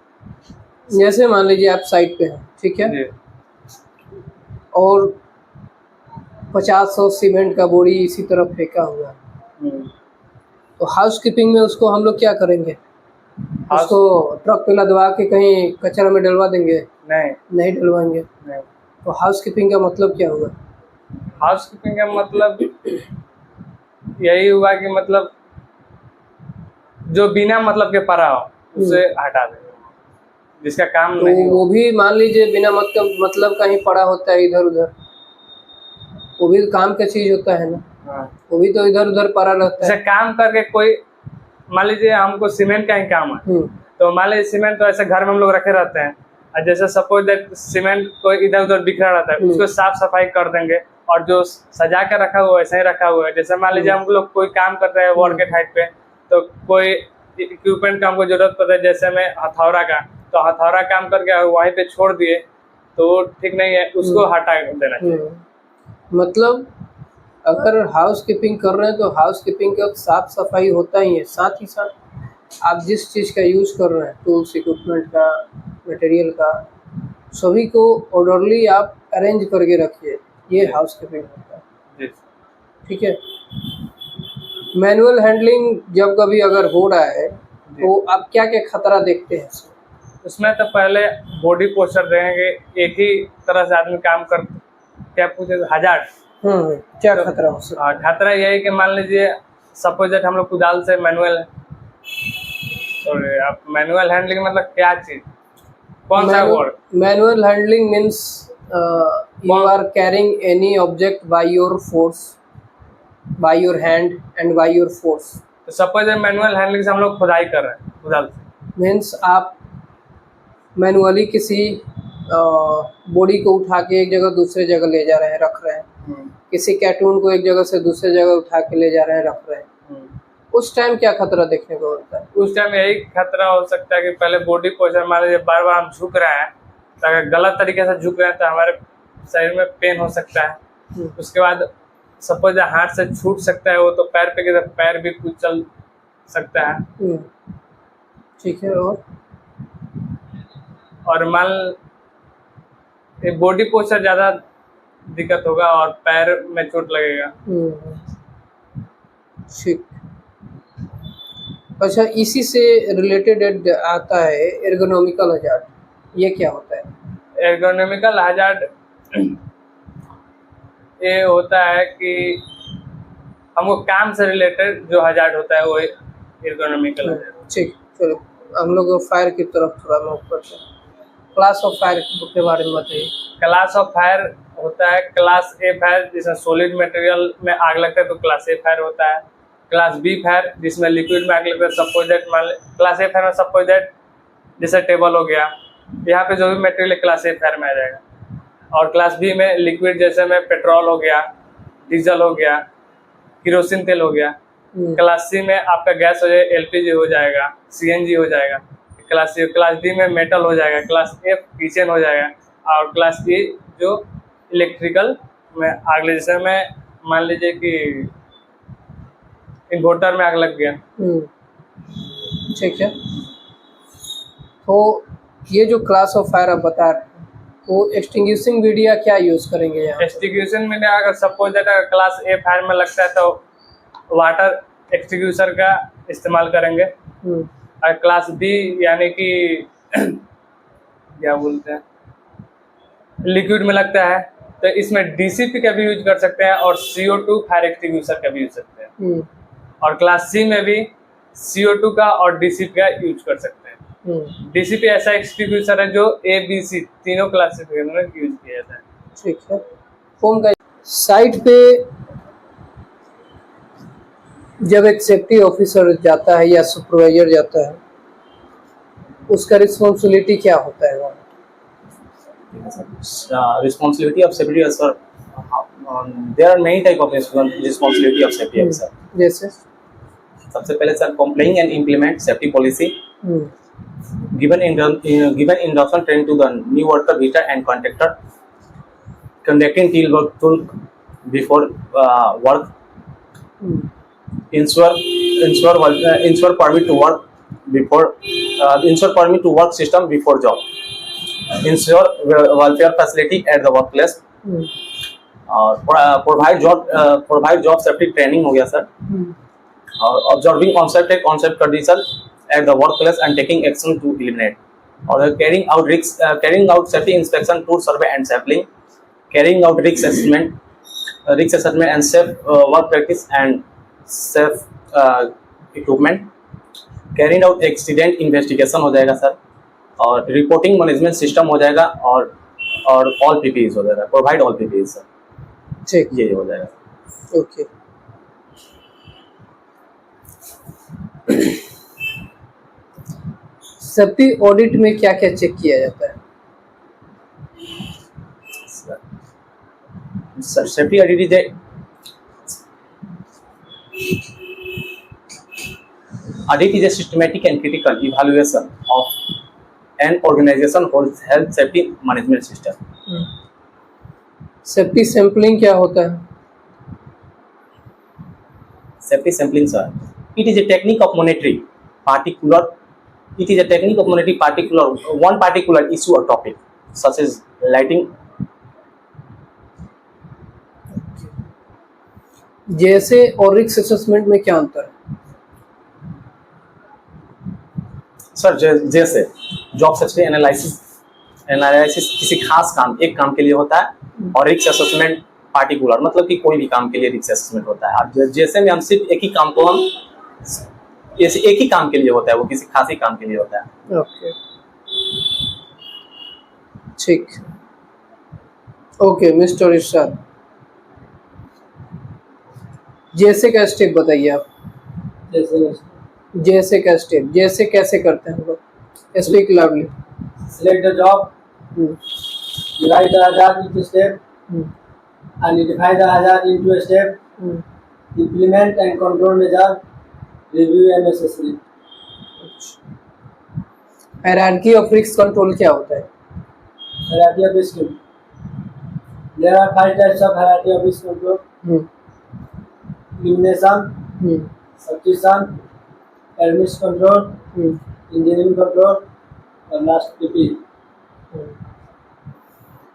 जैसे मान लीजिए आप साइट पे हैं, ठीक है, और 50-100 सीमेंट का बोरी इसी तरफ फेंका हुआ है, तो हाउसकीपिंग में उसको हम लोग क्या करेंगे? उसको ट्रक पे लदवा के कहीं कचरा में डलवा देंगे? नहीं डलवाएंगे। तो हाउसकीपिंग का मतलब क्या हुआ? हाउसकीपिंग का मतलब यही हुआ कि मतलब जो बिना मतलब के पड़ा हो उसे हटा दे, जिसका काम तो नहीं वो भी मान लीजिए बिना मतलब का ही पड़ा होता है इधर उधर, वो भी काम का चीज होता है ना। हाँ। वो भी तो इधर उधर पड़ा रहता जैसे है। काम करके कोई मान लीजिए हमको सीमेंट का ही काम है, तो मान लीजिए सीमेंट तो ऐसे घर में हम लोग रखे रहते हैं, और जैसे सपोज दैट सीमेंट कोई इधर उधर बिखरा रहता है, उसको साफ सफाई कर देंगे और जो सजा कर रखा हुआ है वैसे ही रखा हुआ है। जैसे मान लीजिए हम लोग कोई काम कर रहे हैं वर्क एट हाइट पे, तो कोई इक्विपमेंट का हमको जरूरत पड़ता है, जैसे में हथौड़ा का, तो हथौड़ा काम करके वहीं पे छोड़ दिए तो ठीक नहीं है, उसको हटा देना चाहिए। मतलब अगर हाउसकीपिंग कर रहे हैं तो हाउसकीपिंग का साफ सफाई होता ही है, साथ ही साथ आप जिस चीज़ का यूज़ कर रहे हैं, टूल्स इक्विपमेंट का, मटेरियल का, सभी को ऑर्डरली आप अरेंज करके रखिए, ये हाउसकीपिंग होता है। ठीक है। मैनुअल हैंडलिंग जब कभी अगर हो रहा है तो आप क्या क्या खतरा देखते हैं? उसमें तो पहले बॉडी पोस्चर देंगे, एक ही तरह से आदमी काम कर, क्या पूछे, हजार क्या खतरा हो सकता है? खतरा यही कि मान लीजिए सपोज दैट हम लोग कुदाल से मैनुअल, सॉरी आप मैनुअल हैंडलिंग मतलब क्या चीज, कौन सा word? Manual handling means you are carrying any object by your force by your hand and by your force. तो सपोज मैनुअल हैंडलिंग से हम लोग खुदाई कर रहे हैं, खुदाई से मीन्स आप मैनुअली किसी बॉडी को उठा के एक जगह दूसरे जगह ले जा रहे हैं, रख रहे हैं, किसी कार्टून को एक जगह से दूसरे जगह उठा के ले जा रहे हैं, रख रहे हैं, उस टाइम क्या खतरा देखने को होता है? उस टाइम यही खतरा हो सकता है कि पहले बॉडी पोस्चर, मान लीजिए बार बार हम झुक रहे हैं, तो अगर गलत तरीके से झुक रहे हैं तो हमारे शरीर में पेन हो सकता है। उसके बाद सपोज हाथ से छूट सकता है वो, तो पैर पे गिर, पैर भी कुछ चल सकता है। ठीक है। और मान बॉडी पोस्चर ज़्यादा दिक्कत होगा और पैर में चोट लगेगा। ठीक। अच्छा, इसी से रिलेटेड आता है एर्गोनॉमिकल हजार्ड, ये क्या होता है? एर्गोनॉमिकल हजार्ड ये होता है कि हमको काम से रिलेटेड जो हजार्ड होता है वो एर्गोनॉमिकल हजार्ड। ठीक, चलो हम लोग फायर की तरफ थोड़ा मूव करते हैं। क्लास ऑफ फायर के बारे में बताइए। क्लास ऑफ फायर होता है, क्लास ए फायर जिसमें सॉलिड मटेरियल में आग लगता है तो क्लास ए फायर होता है। क्लास बी फायर जिसमें लिक्विड में आग लगता है, suppose that class A fire में सपोज दैट जैसे टेबल हो गया, यहाँ पे जो भी मटेरियल है क्लास ए फायर में आ जाएगा। और क्लास बी में लिक्विड जैसे में पेट्रोल हो गया, डीजल हो गया, केरोसिन तेल हो गया। क्लास सी में आपका गैस हो जाएगा, एलपीजी हो जाएगा, सीएनजी हो जाएगा। क्लास डी में मेटल हो जाएगा, क्लास एफ किचन हो जाएगा। और क्लास ई जो इलेक्ट्रिकल में आग लगे, जैसे में मान लीजिए कि इन्वर्टर में आग लग गया। ठीक है। तो ये जो क्लास ऑफ फायर आप बता रहे हैं, तो एक्सटिंग्विशिंग मीडिया क्या यूज़ करेंगे यहाँ? एक्सटिंग्विशिंग मीडिया अगर सपोज दैट अगर क्लास ए फायर में लगता है तो वाटर एक्सटिंग्विशर का इस्तेमाल करेंगे। और क्लास बी यानी कि क्या बोलते हैं, लिक्विड में लगता है तो इसमें डीसीपी का भी यूज कर सकते हैं और CO2 फायर एक्सटिंग्विशर का भी यूज करते हैं। और क्लास सी में भी CO2 का और डीसीपी का यूज कर सकते हैं। डीसीपी ऐसा एक्सटिंग्विशर है जो ABC तीनों क्लासिफिकेशन में यूज किया जाता है। ठीक है। फोम का साइट पे जब एक सेफ्टी ऑफिसर जाता है या सुपरवाइजर जाता है, उसका रिस्पॉन्सिबिलिटी क्या होता है वहाँ? Responsibility of safety officer. There are many type of responsibility of safety officer. जैसे सबसे पहले sir complying and implement safety policy. Given induction training to the new worker, visitor and contractor. Conducting field work before work. Ensure permit to work before ensure permit to work system before job. Ensure welfare facility at the workplace. Provide job safety training हो गया sir. और observing concept condition at the workplace and taking action to eliminate. और carrying out safety inspection, tour survey and sampling. Carrying out risk assessment and safe work practice and safe equipment. Carrying out accident investigation हो जाएगा sir. और reporting management system हो जाएगा और all PPEs हो जाएगा। Provide all PPEs sir. ठीक, ये हो जाएगा। ओके। सेफ्टी ऑडिट में क्या क्या चेक किया जाता है? Sir safety audit is a systematic and critical evaluation of an organization holds health safety management system. Safety sampling क्या होता है? Safety sampling, sir. It is a technique of monitoring one particular issue or topic, such as lighting. जैसे और risk assessment में क्या अंतर है? Sir जैसे जॉब सेफ्टी एनालिसिस किसी खास एक काम के लिए होता है और रिस्क असेसमेंट पार्टिकुलर मतलब कि कोई भी काम के लिए रिस्क असेसमेंट होता है। और जैसे में हम सिर्फ एक ही काम को एक ही काम के लिए होता है, वो किसी खास ही काम के लिए होता है। ओके, ठीक, ओके मिस्टर इरशाद। जैसे का स्टेप बताइए आप। जैसे जैसे का स्टेप, जैसे कैसे करते हैं हम लोग, speak loudly. select the job, divide the hazard into step, identify the hazard into a step, implement and control measure, review and necessary. Hierarchy of risk control क्या होता है? Hierarchy of risk. There are 5 types of hierarchy of risk control: elimination, substitution, admiss control, engineering control, और last PP.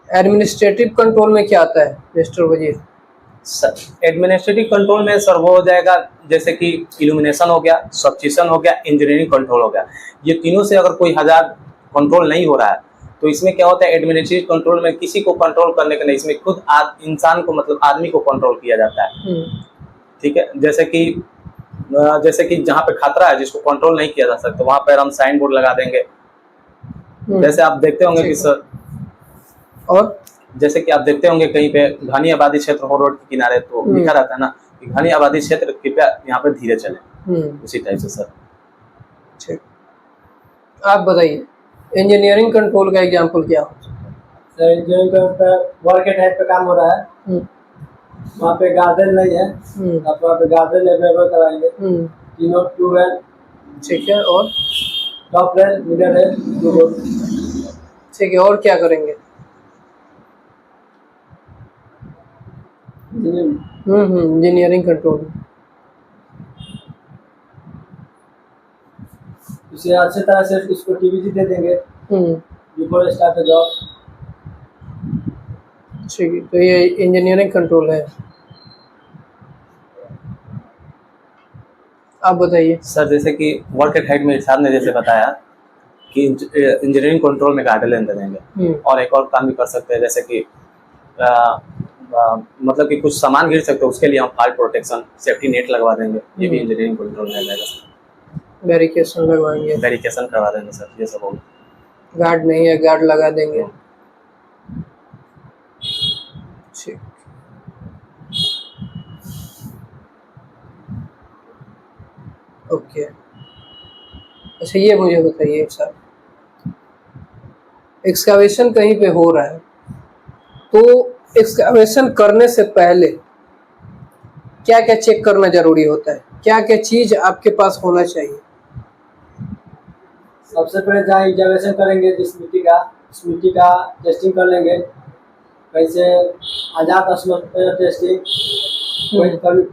Administrative control में क्या आता है mister वजीर? Administrative control में सर वो हो जाएगा जैसे कि इल्यूमिनेशन हो गया, सब्स्टिट्यूशन हो गया, इंजीनियरिंग कंट्रोल हो गया। ये तीनों से अगर कोई हज़ार कंट्रोल नहीं हो रहा है तो इसमें क्या होता है, एडमिनिस्ट्रेटिव कंट्रोल में किसी को कंट्रोल करने का नहीं, इसमें खुद इंसान को मतलब आदमी को कंट्रोल किया जाता है। ठीक है, जैसे कि जहाँ पे खतरा है जिसको कंट्रोल नहीं किया जा सकता वहाँ पर हम साइन बोर्ड लगा देंगे। जैसे आप देखते होंगे कि सर, और जैसे कि आप देखते होंगे कहीं पे घनी आबादी क्षेत्र हो रोड के किनारे तो लिखा रहता है ना कि घनी आबादी क्षेत्र कृपया यहाँ पे धीरे चले, उसी टाइप से सर। ठीक, आप बताइए इंजीनियरिंग कंट्रोल का एग्जांपल क्या हो सकता है? सर इंजीनियरिंग का वर्क के टाइप पे काम हो रहा है, वहाँ पे गार्डन नहीं है, आप वहाँ पे गार्डन अवेलेबल कराएंगे, तीनों ट्यूबवेल, ठीक है, और top rail, middle rail, tube well. ठीक है, और क्या करेंगे? इंजीनियरिंग कंट्रोल उसे अच्छे तरह से इसको टीवीजी दे देंगे बिफोर स्टार्ट द जॉब। ठीक है, तो ये इंजीनियरिंग कंट्रोल है। आप बताइए सर जैसे कि वर्क एट हाइट में इरशाद ने जैसे बताया कि इंजीनियरिंग कंट्रोल में गाइडलाइन दे देंगे, और एक और काम भी कर सकते हैं जैसे कि मतलब कि कुछ सामान गिर सकते हैं उसके लिए हम फायर प्रोटेक्शन सेफ्टी नेट लगवा देंगे, ये भी इंजीनियरिंग कंट्रोल में आ जाएगा सर। बैरिकेशन लगवाएंगे, बैरिकेशन करवा देंगे सर, ये सब होगा। गार्ड नहीं है, गार्ड लगा देंगे। ठीक, ओके। अच्छा ये मुझे बताइए सर, एक्सकावेशन कहीं पे हो रहा है तो एक्सकावेशन करने से पहले क्या क्या चेक करना जरूरी होता है? क्या क्या चीज आपके पास होना चाहिए? सबसे पहले जहाँ एक्सकावेशन करेंगे जिस मिट्टी का टेस्टिंग कर लेंगे, कैसे आजाद टेस्टिंग,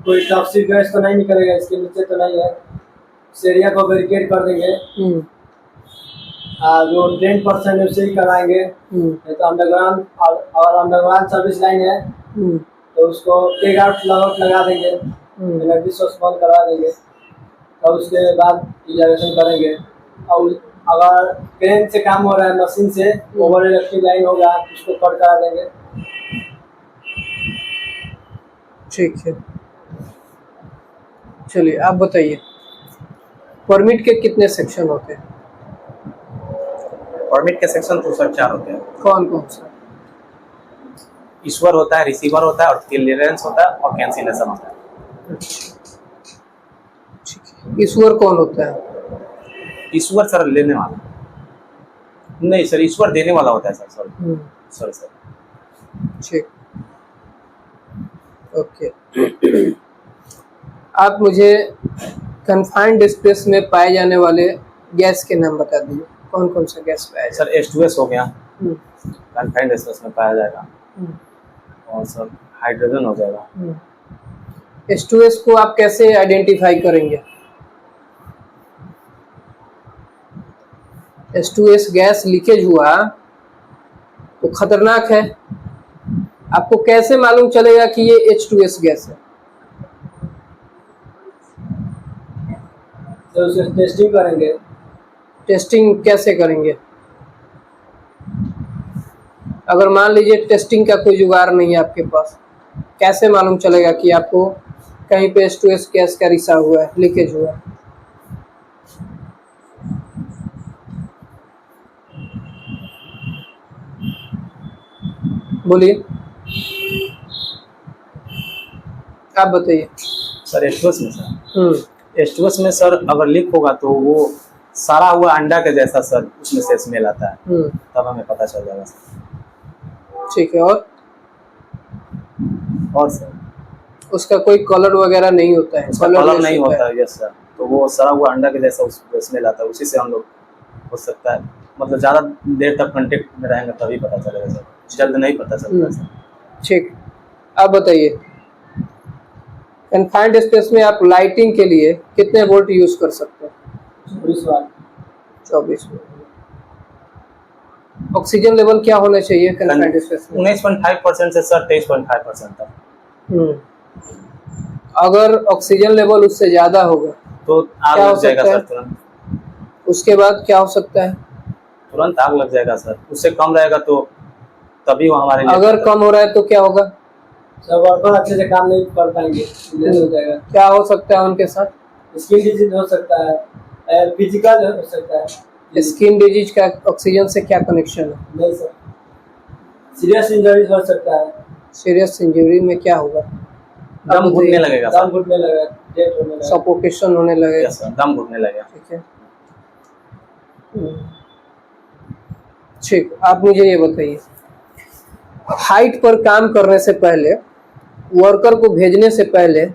कोई टॉक्सिक गैस तो नहीं निकलेगा इसके नीचे तो नहीं है, इस एरिया को बैरिकेड कर देंगे। जो 10% उसे ही कराएंगे, तो अंडरग्राउंड, और अंडरग्राउंड सर्विस लाइन है तो उसको टेक आउट लगआउट लगा देंगे, एनर्जी सोर्स बंद करवा देंगे, तब उसके बाद एक्सकावेशन करेंगे। और अगर क्रेन से काम हो रहा है, मशीन से ओवर इलेक्ट्रिक लाइन होगा उसको कट करा देंगे। ठीक है, चलिए आप बताइए परमिट के कितने सेक्शन होते हैं? परमिट के सेक्शन तो सर 4 होते हैं। कौन कौन सा? ईश्वर होता है, रिसीवर होता है, और क्लियरेंस होता है, और कैंसिलेशन होता है। ठीक है, ईश्वर कौन होता है? ईश्वर सर लेने वाला नहीं सर, ईश्वर देने वाला होता है सर। Sorry sir. ठीक, ओके। आप मुझे कन्फाइंड स्पेस में पाए जाने वाले गैस के नाम बता दीजिए, कौन कौन सा गैस पाया जाए? सर H2S हो गया, कन्फाइंड स्पेस में पाया जाएगा, और सर हाइड्रोजन हो जाएगा। H2S को आप कैसे आइडेंटिफाई करेंगे? H2S गैस लीकेज हुआ तो खतरनाक है, आपको कैसे मालूम चलेगा कि ये H2S गैस है? तो उसे टेस्टिंग करेंगे। टेस्टिंग कैसे करेंगे? अगर मान लीजिए टेस्टिंग का कोई जुगाड़ नहीं है आपके पास, कैसे मालूम चलेगा कि आपको कहीं पे H2S गैस का रिसा हुआ है, लीकेज हुआ है? बोलिए, आप बताइए। सर H2S में सर H2S में सर अगर लीक होगा तो वो सारा हुआ अंडा के जैसा सर उसमें से स्मेल आता है, तब हमें पता चल जाएगा सर। ठीक है। और सर उसका कोई कलर वगैरह नहीं होता है? उसका कलर नहीं होता है, यस सर। तो वो सड़ा हुआ अंडा के जैसा उसमें स्मेल आता है, उसी से हम लोग हो सकता है, मतलब ज़्यादा देर तक कांटेक्ट में रहेंगे तभी पता चलेगा सर, जल्द नहीं पता चलता सर। ठीक, आप बताइए कन्फाइंड स्पेस में आप लाइटिंग के लिए कितने वोल्ट यूज कर सकते हैं? 24 वोल्ट। ऑक्सीजन लेवल क्या होना चाहिए कन्फाइंड स्पेस में? 19.5% से सर 23.5% तक। अगर ऑक्सीजन लेवल उससे ज्यादा होगा तो आग क्या लग हो जाएगा सकता सर है? तुरंत। उसके बाद क्या हो सकता है? तुरंत आग लग जाएगा सर। उससे कम रहेगा तो तभी वो हमारे लिए अगर कम हो रहा है तो क्या होगा? सब वर्कर अच्छे से काम नहीं कर पाएंगे, हो जाएगा। क्या हो सकता है उनके साथ? स्किन डिजीज हो सकता है, फिजिकल हो सकता है। स्किन डिजीज का ऑक्सीजन से क्या कनेक्शन है? नहीं सर, सीरियस इंजरीज हो सकता है। सीरियस इंजरी में क्या होगा? दम घुटने लगेगा दम सर, घुटने लगेगा, डेथ होने लगेगा, सफोकेशन होने लगेगा। यस सर, दम घुटने लगेगा। ठीक है। ठीक, आप मुझे ये बताइए हाइट पर काम करने से पहले, वर्कर को भेजने से पहले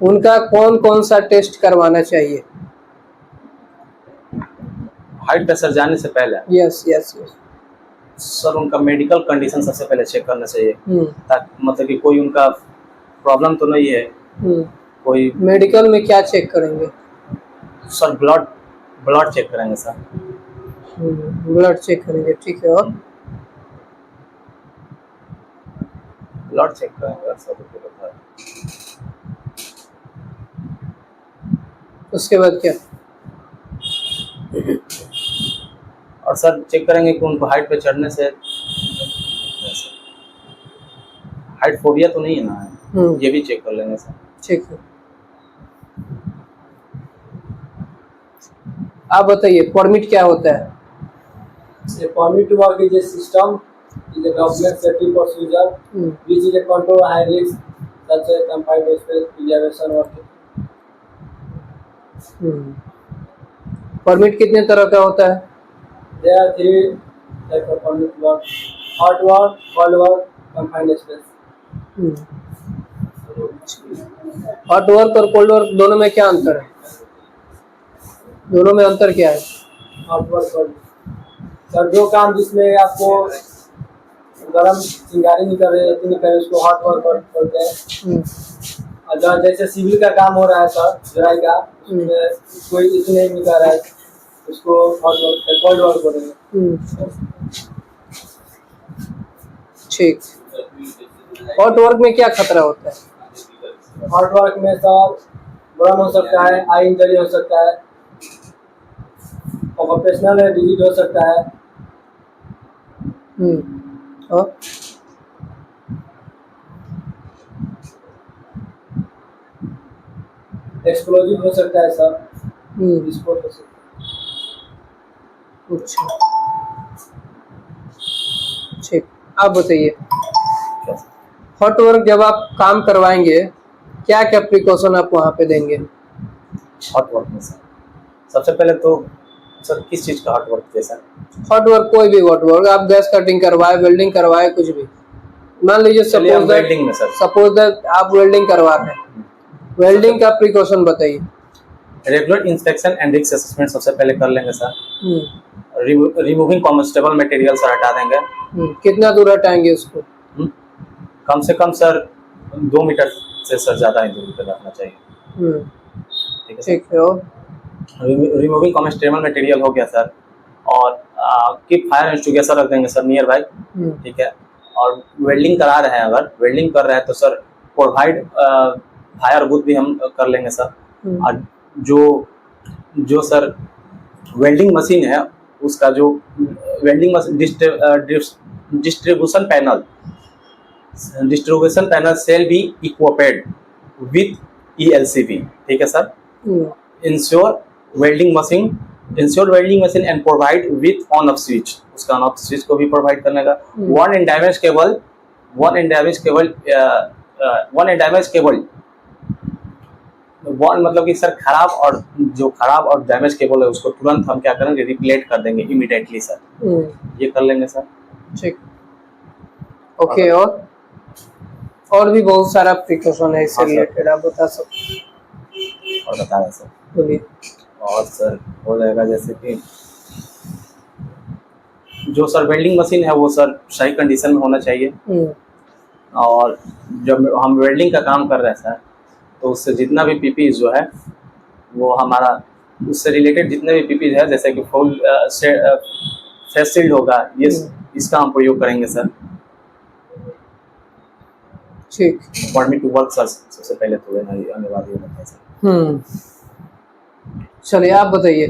उनका कौन कौन सा टेस्ट करवाना चाहिए? हाइट पे सर जाने से पहले यस यस यस। सर उनका मेडिकल कंडीशन सबसे पहले चेक करना चाहिए, हम्म ताकि मतलब कि कोई उनका प्रॉब्लम तो नहीं है कोई। मेडिकल में क्या चेक करेंगे? सर ब्लड चेक करेंगे सर। ब्लड चेक करेंगे, ठीक है। और ब्लड चेक करेंगे सर। उसके बाद क्या? और सर चेक करेंगे कि उनको हाइट पे चढ़ने से हाइट फोबिया तो नहीं है ना, ये भी चेक कर लेंगे सर। ठीक है। आप बताइए परमिट क्या होता है? A permit to work is a system, is a government safety procedure, which is a control high risk, such as confined space, elevation working. Permit कितने तरह का होता है? There are three types of permit work: hot work, cold work, confined space. Hot work और cold work दोनों में क्या अंतर है? दोनों में अंतर क्या है? Hot work, cold. सर जो काम जिसमें आपको गर्म चिंगारी नहीं कर रहे नहीं कर रहे उसको हॉट वर्क करते हैं। और जैसे सिविल का काम हो रहा है सर, जुलाई का, उसमें कोई इसमें नहीं कर रहा है उसको हॉट वर्क कोल्ड वर्क करेंगे। ठीक। हॉट वर्क में क्या खतरा होता है? हॉट वर्क में सर बर्न हो सकता है, आई इंजरी हो सकता है, ऑक्यूपेशनल डिजीज हो सकता है। और एक्सप्लोजिव हो सकता है सर, विस्फोट हो सकता है। अच्छा, ठीक। आप बताइए हॉट वर्क जब आप काम करवाएंगे क्या क्या प्रिकॉशन आप वहाँ पे देंगे? हॉट वर्क में सर सबसे पहले तो सर किस चीज़ का हॉट वर्क जैसा? हॉट वर्क कोई भी हॉट वर्क, आप गैस कटिंग करवाए, वेल्डिंग करवाए, कुछ भी। मान लीजिए वेल्डिंग में सर, सपोज दैट आप वेल्डिंग करवा रहे हैं, वेल्डिंग का प्रिकॉशन बताइए। Regular inspection and risk assessment सबसे पहले कर लेंगे सर। रिमूविंग कॉम्बस्टेबल मटेरियल सर हटा देंगे। कितना दूर हटाएंगे उसको? कम से कम सर 2 मीटर से सर ज़्यादा ही दूरी पर रखना चाहिए। ठीक है। और रिमूविंग कॉम्बस्टेबल मटेरियल हो गया सर, और कीप फायर एक्सटिंग्विशर रख देंगे सर नियर बाय। ठीक है। और वेल्डिंग करा रहे हैं, अगर वेल्डिंग कर रहे हैं तो सर प्रोवाइड फायर बूथ भी हम कर लेंगे सर। और जो सर वेल्डिंग मशीन है उसका जो welding machine distribution panel shall be equipped with ELCB। ठीक है sir. Ensure welding machine and provide with on off switch, उसका ऑन ऑफ स्विच को भी प्रोवाइड करने का। वन एंड डैमेज केबल मतलब कि सर खराब और डैमेज केबल है उसको तुरंत हम क्या करेंगे, रिप्लेट कर देंगे इमीडिएटली सर। ये कर लेंगे सर। ठीक, ओके। और भी बहुत सारा प्रिकॉशन है इससे हाँ, सर। रिलेटेड, आप बता सकते और बता रहे सर। बोलिए। और सर हो जाएगा जैसे कि जो सर वेल्डिंग मशीन है वो सर सही कंडीशन में होना चाहिए। और जब हम वेल्डिंग का काम कर रहे हैं सर, तो उससे जितना भी पीपी जो है वो हमारा, उससे रिलेटेड जितने भी पीपी है, जैसे कि फुल फेस शील्ड होगा, ये इसका हम प्रयोग करेंगे सर। ठीक। परमिट टू वर्क सर सबसे पहले तो अनिवार्य होता है सर। चलिए आप बताइए,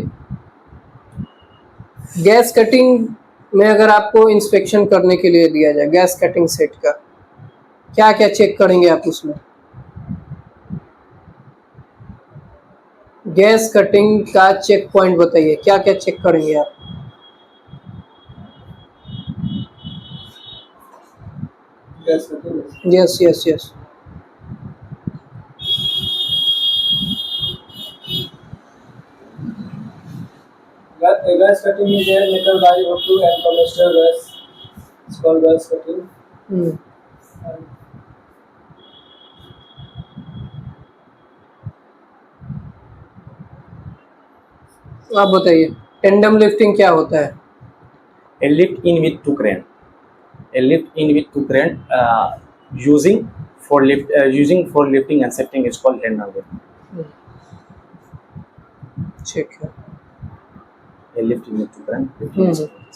गैस कटिंग में अगर आपको इंस्पेक्शन करने के लिए दिया जाए गैस कटिंग सेट का, क्या क्या चेक करेंगे आप उसमें? गैस कटिंग का चेक पॉइंट बताइए, क्या क्या चेक करेंगे आप? Gas cutting yes yes yes. gas cutting is a metal die to and combustible gas. It's called gas cutting. And आप बताइए, टेंडम लिफ्टिंग क्या होता है? A lift in with two crane. A lift in with two crane using for lifting and shifting is called tandem lift. ठीक है, A lift in with two crane. lifting and shifting.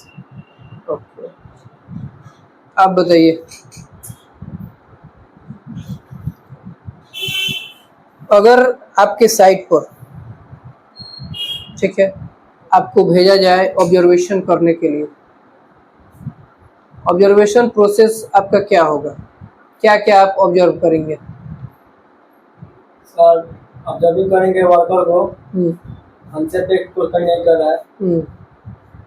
Okay. आप बताइए, अगर आपके site पर, ठीक है, आपको भेजा जाए ऑब्जर्वेशन करने के लिए, ऑब्जर्वेशन प्रोसेस आपका क्या होगा? क्या क्या आप ऑब्जर्व करेंगे? सर ऑब्जर्विंग करेंगे वर्कर को, हमसे पे कोई नहीं कर रहा है।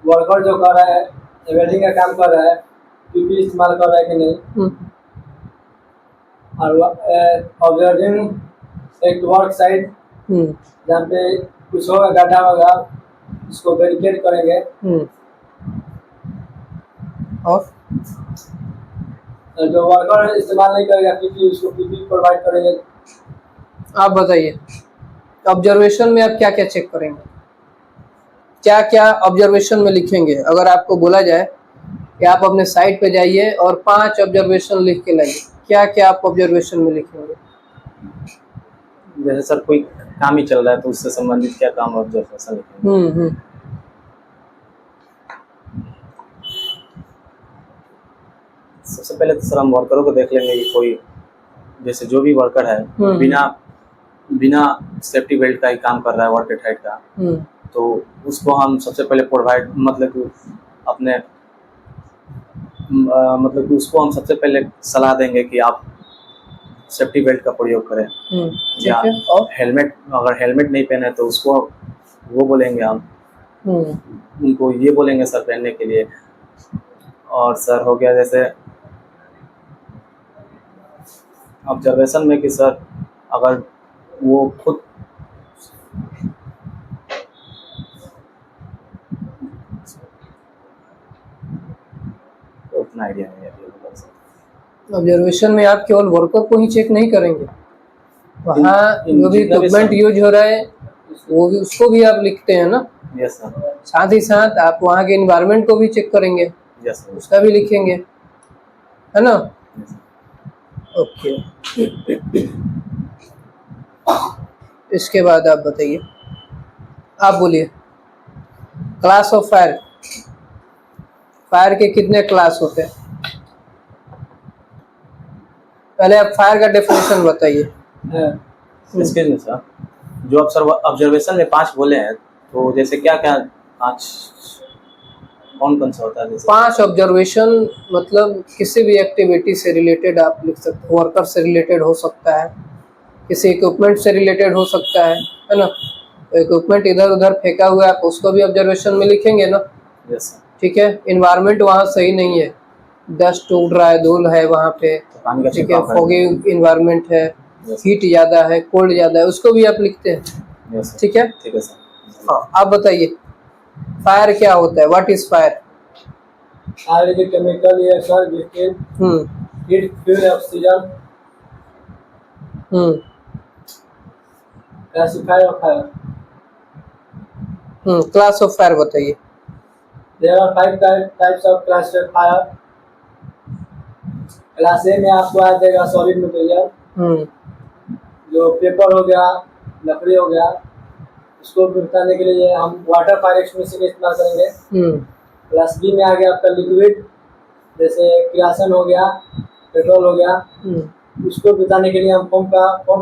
वर्कर जो कर रहा है, वेल्डिंग का काम कर रहा है, पीपी इस्तेमाल कर रहा है कि नहीं। और ऑब्जर्विंग एक वर्क साइट जहाँ पे कुछ होगा, गड्ढा होगा, उसको बैरिकेड करेंगे। और जो वर्कर इस्तेमाल नहीं करेगा पीपी, उसको पीपी प्रोवाइड करेंगे। आप बताइए, ऑब्जर्वेशन में आप क्या क्या चेक करेंगे? क्या क्या ऑब्जर्वेशन में लिखेंगे? अगर आपको बोला जाए कि आप अपने साइट पे जाइए और 5 ऑब्जर्वेशन लिख के लाइए, क्या क्या आप ऑब्जर्वेशन में लिखेंगे? जैसे सर कोई काम ही चल रहा है तो उससे संबंधित क्या काम ऑब्जर्वेशन लिखेंगे? सबसे पहले तो सर हम वर्करों को देख लेंगे कि कोई, जैसे जो भी वर्कर है बिना सेफ्टी बेल्ट का ही काम कर रहा है, वर्क एट हाइट का, तो उसको हम सबसे पहले प्रोवाइड, मतलब कि अपने मतलब कि उसको हम सबसे पहले सलाह देंगे कि आप सेफ्टी बेल्ट का प्रयोग करें। या हेलमेट, अगर हेलमेट नहीं पहने तो उसको वो बोलेंगे हम, उनको ये बोलेंगे सर पहनने के लिए। और सर हो गया जैसे ऑब्जर्वेशन में कि सर अगर वो खुद उतना आइडिया नहीं है। ऑब्जर्वेशन में आप केवल वर्कर को ही चेक नहीं करेंगे, वहाँ जो भी इक्विपमेंट यूज हो रहा है वो भी, उसको भी आप लिखते हैं ना? Yes sir. साथ ही साथ आप वहाँ के इन्वायरमेंट को भी चेक करेंगे। Yes sir. उसका भी लिखेंगे, है ना? ओके। इसके बाद आप बताइए, आप बोलिए, क्लास ऑफ फायर, फायर के कितने क्लास होते हैं? पहले आप फायर का डेफिनेशन बताइए। एक्सक्यूज मी सर, जो आप सर ऑब्जर्वेशन में 5 बोले हैं, तो जैसे क्या क्या 5 कौन सा होता है? जैसे 5 ऑब्जर्वेशन मतलब किसी भी एक्टिविटी से रिलेटेड आप लिख सकते हो, वर्कर से रिलेटेड हो सकता है, किसी इक्विपमेंट से रिलेटेड हो सकता है ना? तो इक्विपमेंट इधर उधर फेंका हुआ है, आप उसको भी ऑब्जर्वेशन में लिखेंगे ना? Yes sir. ठीक है, इन्वायरमेंट वहाँ सही नहीं है, डस्ट उड़ रहा है, धूल है वहाँ पे, ठीक है, फॉगी इन्वायरमेंट है, हीट ज़्यादा है, कोल्ड ज़्यादा है, उसको भी आप लिखते हैं। Yes sir. ठीक है। ठीक है सर। हाँ, आप बताइए फायर क्या होता है, what is fire? Fire is chemical reaction जिसमें heat fuel oxygen classifier of fire. Class of fire बताइए। There are 5 types of classifier. Class A में आपको आ जाएगा सॉलिड मटेरियल, जो पेपर हो गया, लकड़ी हो गया, उसको बताने के लिए हम वाटर फायर एक्सटिंग्विशर का इस्तेमाल करेंगे। क्लास बी में आ गया आपका लिक्विड, जैसे किरासन हो गया, पेट्रोल हो गया, उसको बताने के लिए हम पम्प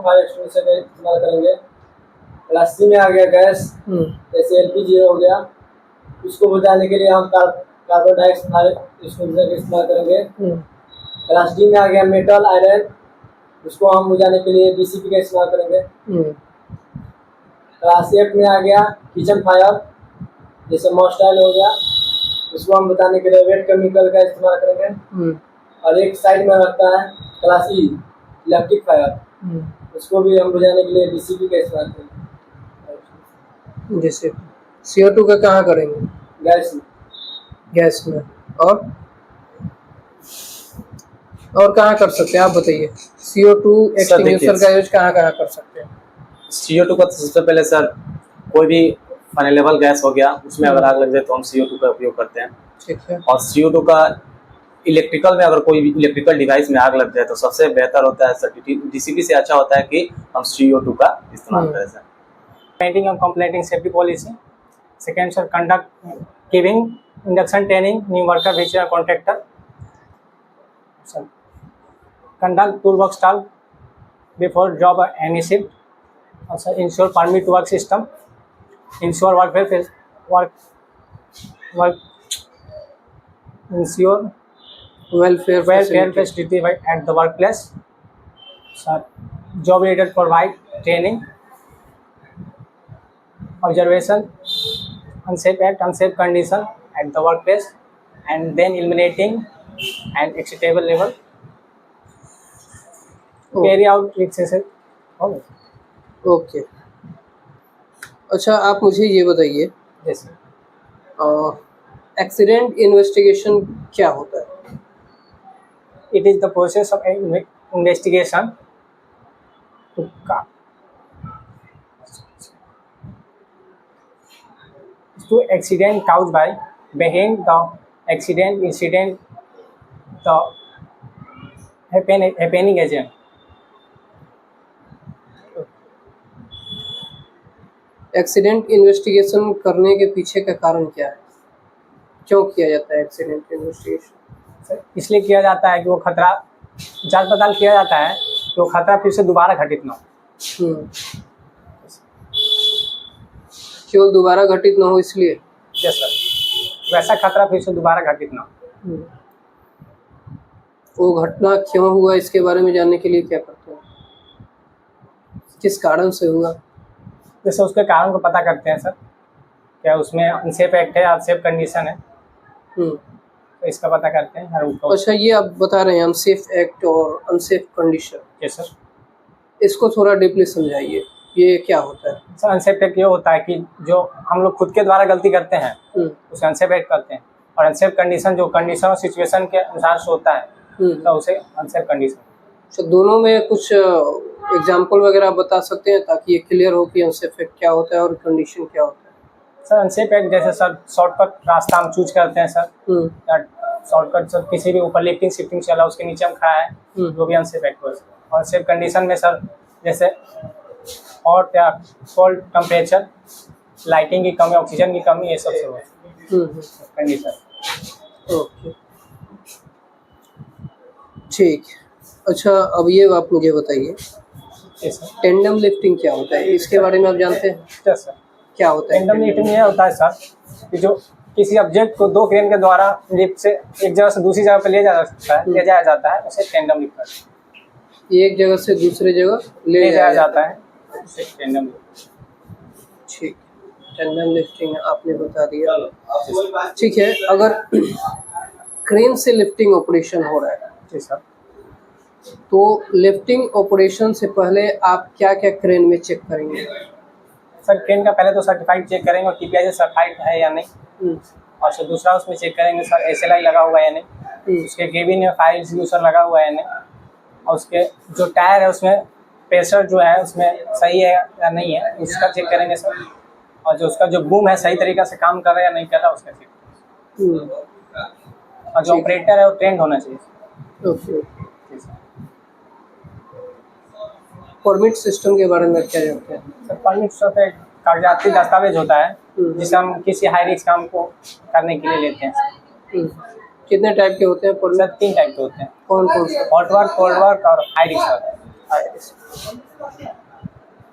फायर एक्सटिंग्विशर का इस्तेमाल करेंगे। क्लास सी में आ गया गैस, जैसे एलपीजी हो गया, उसको बुझाने के लिए हम कार्बन डाइऑक्साइड फायर एक्सटिंग्विशर का इस्तेमाल करेंगे। क्लास डी में आ गया मेटल आयरन, उसको हम बुझाने के लिए बीसीपी का इस्तेमाल करेंगे। क्लास एफ में आ गया किचन फायर, जैसे मॉस्टाइल हो गया, उसको हम बताने के लिए वेट केमिकल का इस्तेमाल करेंगे। और एक साइड में रखता है क्लास ई इलेक्ट्रिक फायर, उसको भी हम बुझाने के लिए डीसीपी का इस्तेमाल करेंगे। जैसे CO2 का कहाँ करेंगे? गैस में। और कहाँ कर सकते हैं आप बताइए? CO2 एक्सटिंग्विशर का यूज कहाँ कहाँ कर सकते हैं? CO2 का सबसे पहले सर कोई भी फ्लेमेबल गैस हो गया, उसमें अगर आग लग जाए तो हम CO2 का उपयोग करते हैं। ठीक है। और CO2 का इलेक्ट्रिकल में, अगर कोई इलेक्ट्रिकल डिवाइस में आग लग जाए तो सबसे बेहतर होता है सर, डीसीपी से अच्छा होता है कि हम CO2 का इस्तेमाल करें sir. Implementing and completing safety policy. Second, sir, giving induction training new worker which are contractor. Sir, conduct toolbox talk before job or any shift. Also, ensure permit to work system. Ensure ensure welfare facility at the workplace. Sir, job leader provide training. Observation, unsafe condition at the workplace, and then eliminating an acceptable level. Carry out excessive. Okay. अच्छा, आप मुझे ये बताइए, Yes. Accident investigation क्या होता है? It is the process of investigation to accident caused by behind the accident incident the happening agent. Accident investigation करने के पीछे का कारण क्या है? क्यों किया जाता है एक्सीडेंट इन्वेस्टिगेशन? इसलिए किया जाता है कि वो खतरा जांच पड़ताल किया जाता है कि वो खतरा फिर से दोबारा घटित ना हो। केवल दोबारा घटित ना हो इसलिए? यस सर, वैसा खतरा फिर से दोबारा घटित ना हो। वो घटना क्यों हुआ इसके बारे में जानने के लिए क्या करते हैं? किस कारण से हुआ? जैसे उसके कारण को पता करते हैं सर, क्या उसमें अनसेफ एक्ट है, अनसेफ कंडीशन है, तो इसका पता करते हैं हर उनको। अच्छा, ये आप बता रहे हैं अनसेफ एक्ट और अनसेफ कंडीशन। Yes sir. इसको थोड़ा डीपली समझाइए, ये क्या होता है? सर, अनसेफ एक्ट ये होता है कि जो हम लोग खुद के द्वारा गलती करते हैं उसे अनसेफ एक्ट करते हैं, और अनसेफ कंडीशन जो कंडीशन और सिचुएशन के अनुसार से होता है तो उसे अनसेफ कंडीशन। तो दोनों में कुछ एग्जाम्पल वगैरह आप बता सकते हैं ताकि ये क्लियर हो कि अनसेफ एक्ट क्या होता है और कंडीशन क्या होता है? सर, अनसेफ एक्ट जैसे सर शॉर्टकट रास्ता हम चूज करते हैं सर, शॉर्टकट सर किसी भी ऊपर लिफ्टिंग शिफ्टिंग चला उसके नीचे हम खड़ा है, जो भी अनसेफ एक्ट हुआ। और अनसेफ कंडीशन में सर जैसे हॉट या कोल्ड टेम्परेचर, लाइटिंग की कमी, ऑक्सीजन की कमी, ये सब से कंडीशन। ओके, ठीक। अच्छा, अब ये आप मुझे बताइए टेंडम लिफ्टिंग क्या होता है? इसके बारे में आप जानते हैं? Yes sir. क्या होता है टेंडम लिफ्टिंग? ये होता है सर कि जो किसी ऑब्जेक्ट को दो क्रेन के द्वारा लिफ्ट से एक जगह से दूसरी जगह पर ले जाया जाता है, उसे टेंडम लिफ्ट कहते हैं। एक जगह से दूसरे जगह ले जाया जाता है, उसे टेंडम लिफ्ट। ठीक, टेंडम लिफ्टिंग आपने बता दिया। ठीक है, अगर क्रेन से लिफ्टिंग ऑपरेशन हो रहा है जी सर, तो लिफ्टिंग ऑपरेशन से पहले आप क्या क्या क्रेन में चेक करेंगे? सर क्रेन का पहले तो सर्टिफाइड चेक करेंगे और TPI सर्टिफाइड है या नहीं, हम्म, और फिर दूसरा उसमें चेक करेंगे सर SLI लगा हुआ है या नहीं, उसके केबिन में फायर एक्सटिंग्विशर लगा हुआ है या नहीं, और उसके जो टायर है उसमें प्रेशर जो है उसमें सही है या नहीं है उसका चेक करेंगे सर, और जो उसका जो बूम है सही तरीका से काम कर रहा है या नहीं कर रहा उसका चेक करेंगे, हम्म, और जो ऑपरेटर है वो ट्रेंड होना चाहिए। ओके। परमिट सिस्टम के बारे में क्या जानते हैं? सर परमिट सर एक कागजाती दस्तावेज होता है हम्म। जिसे हम किसी हाई रिस्क काम को करने के लिए लेते हैं। हम्म, कितने टाइप के होते हैं सर परमिट? 3 टाइप के होते हैं, कौन कौन से? हॉट वर्क, कोल्ड वर्क और high risk work. High risk.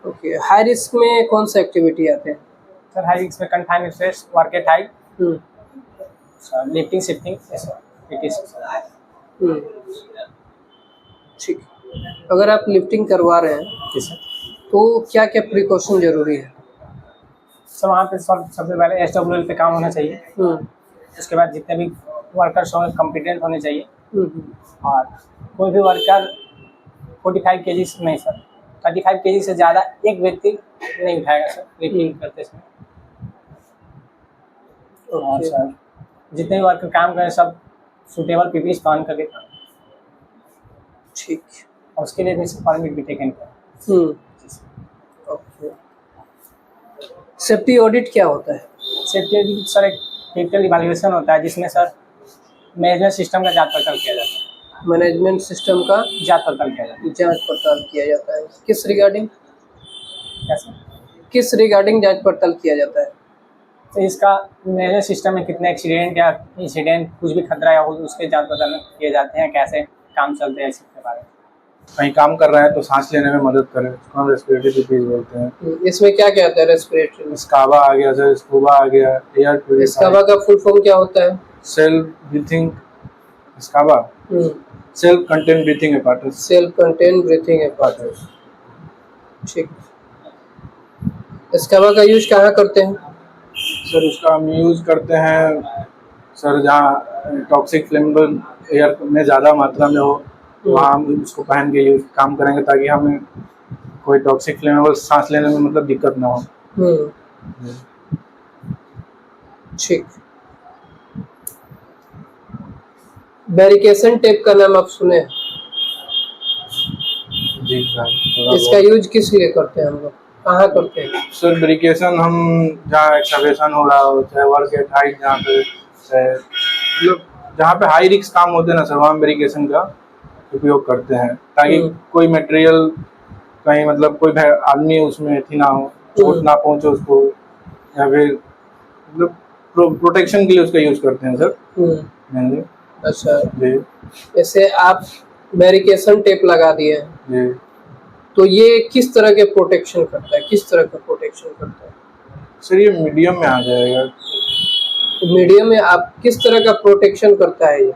Okay, high risk में कौन सा एक्टिविटी आते हैं? सर हाई रिस्क में confinement stress, work at height, hmm, lifting shifting, hmm, ठीक। अगर आप लिफ्टिंग करवा रहे हैं तो क्या क्या प्रिकॉशन जरूरी है? सर वहाँ पे सबसे पहले SWL पे काम होना चाहिए, हम्म, उसके बाद जितने भी वर्कर्स होंगे कॉम्पिटेंट होने चाहिए, हम्म, और कोई भी वर्कर 45 kg नहीं सर 35 kg से ज़्यादा एक व्यक्ति नहीं उठाएगा सर लिफ्टिंग करते समय। और ओके, सर जितने भी वर्कर काम करें सब सूटेबल PPE पहन करके काम, ठीक। और उसके लिए भी परमिट भी टेकन करें। हम्म, ओके। सेफ्टी ऑडिट क्या होता है? सेफ्टी सर एक टेक्निकल इवैल्यूएशन होता है जिसमें सर मैनेजमेंट सिस्टम का जांच पड़ताल किया जाता है। मैनेजमेंट सिस्टम का जांच पड़ताल किया जाता है। जांच पड़ताल किया जाता है। किस रिगार्डिंग? क्या सर? किस रिगार्डिंग जांच पड़ताल किया जाता है? तो इसका मैनेजमेंट सिस्टम में कितने एक्सीडेंट या इंसिडेंट कुछ भी खतरा या हो उसके जांच पड़ताल किए जाते हैं, कैसे काम चलते हैं इसके बारे में। कहीं काम कर रहे हैं तो सांस लेने में मदद करे, उसको हम रेस्पिरेटरी डिजीज बोलते हैं। इसमें क्या क्या आता है रेस्पिरेटरी में? स्काबा आ गया सर, स्कूबा आ गया, एयर स्काबा का फुल फॉर्म क्या होता है? Self breathing scuba, self contain breathing apparatus. Self contain breathing apparatus, ठीक। स्काबा का यूज कहाँ करते हैं? सर उसका हम यूज़ करते हैं सर जहाँ टॉक्सिक फ्लेमेबल एयर में ज़्यादा मात्रा में हो वहाँ हम उसको पहन के यूज काम करेंगे ताकि हमें कोई टॉक्सिक फ्लेमेबल सांस लेने में मतलब दिक्कत ना हो। ठीक। बैरिकेशन टेप का नाम आप सुने? जी सर। इसका यूज किस लिए करते हैं हम लोग, कहाँ करते हैं? सर ब्रिकेशन हम जहाँ एक्सकवेशन हो रहा हो, चाहे वर्क एट हाइट जहाँ पे मतलब जहाँ पे हाई रिस्क काम होते हैं ना सर, वहाँ ब्रिकेशन का उपयोग करते हैं ताकि कोई मटेरियल कहीं मतलब कोई आदमी उसमें थी ना हो, चोट ना पहुँचे उसको, या फिर मतलब प्रोटेक्शन के लिए उसका यूज करते हैं सर। जी। अच्छा जी। जैसे आप बैरिकेशन टेप लगा दिए हैं जी। तो ये किस तरह के प्रोटेक्शन करता है, किस तरह का प्रोटेक्शन करता है? सर ये मीडियम में आ जाएगा। तो मीडियम में आप किस तरह का प्रोटेक्शन करता है ये?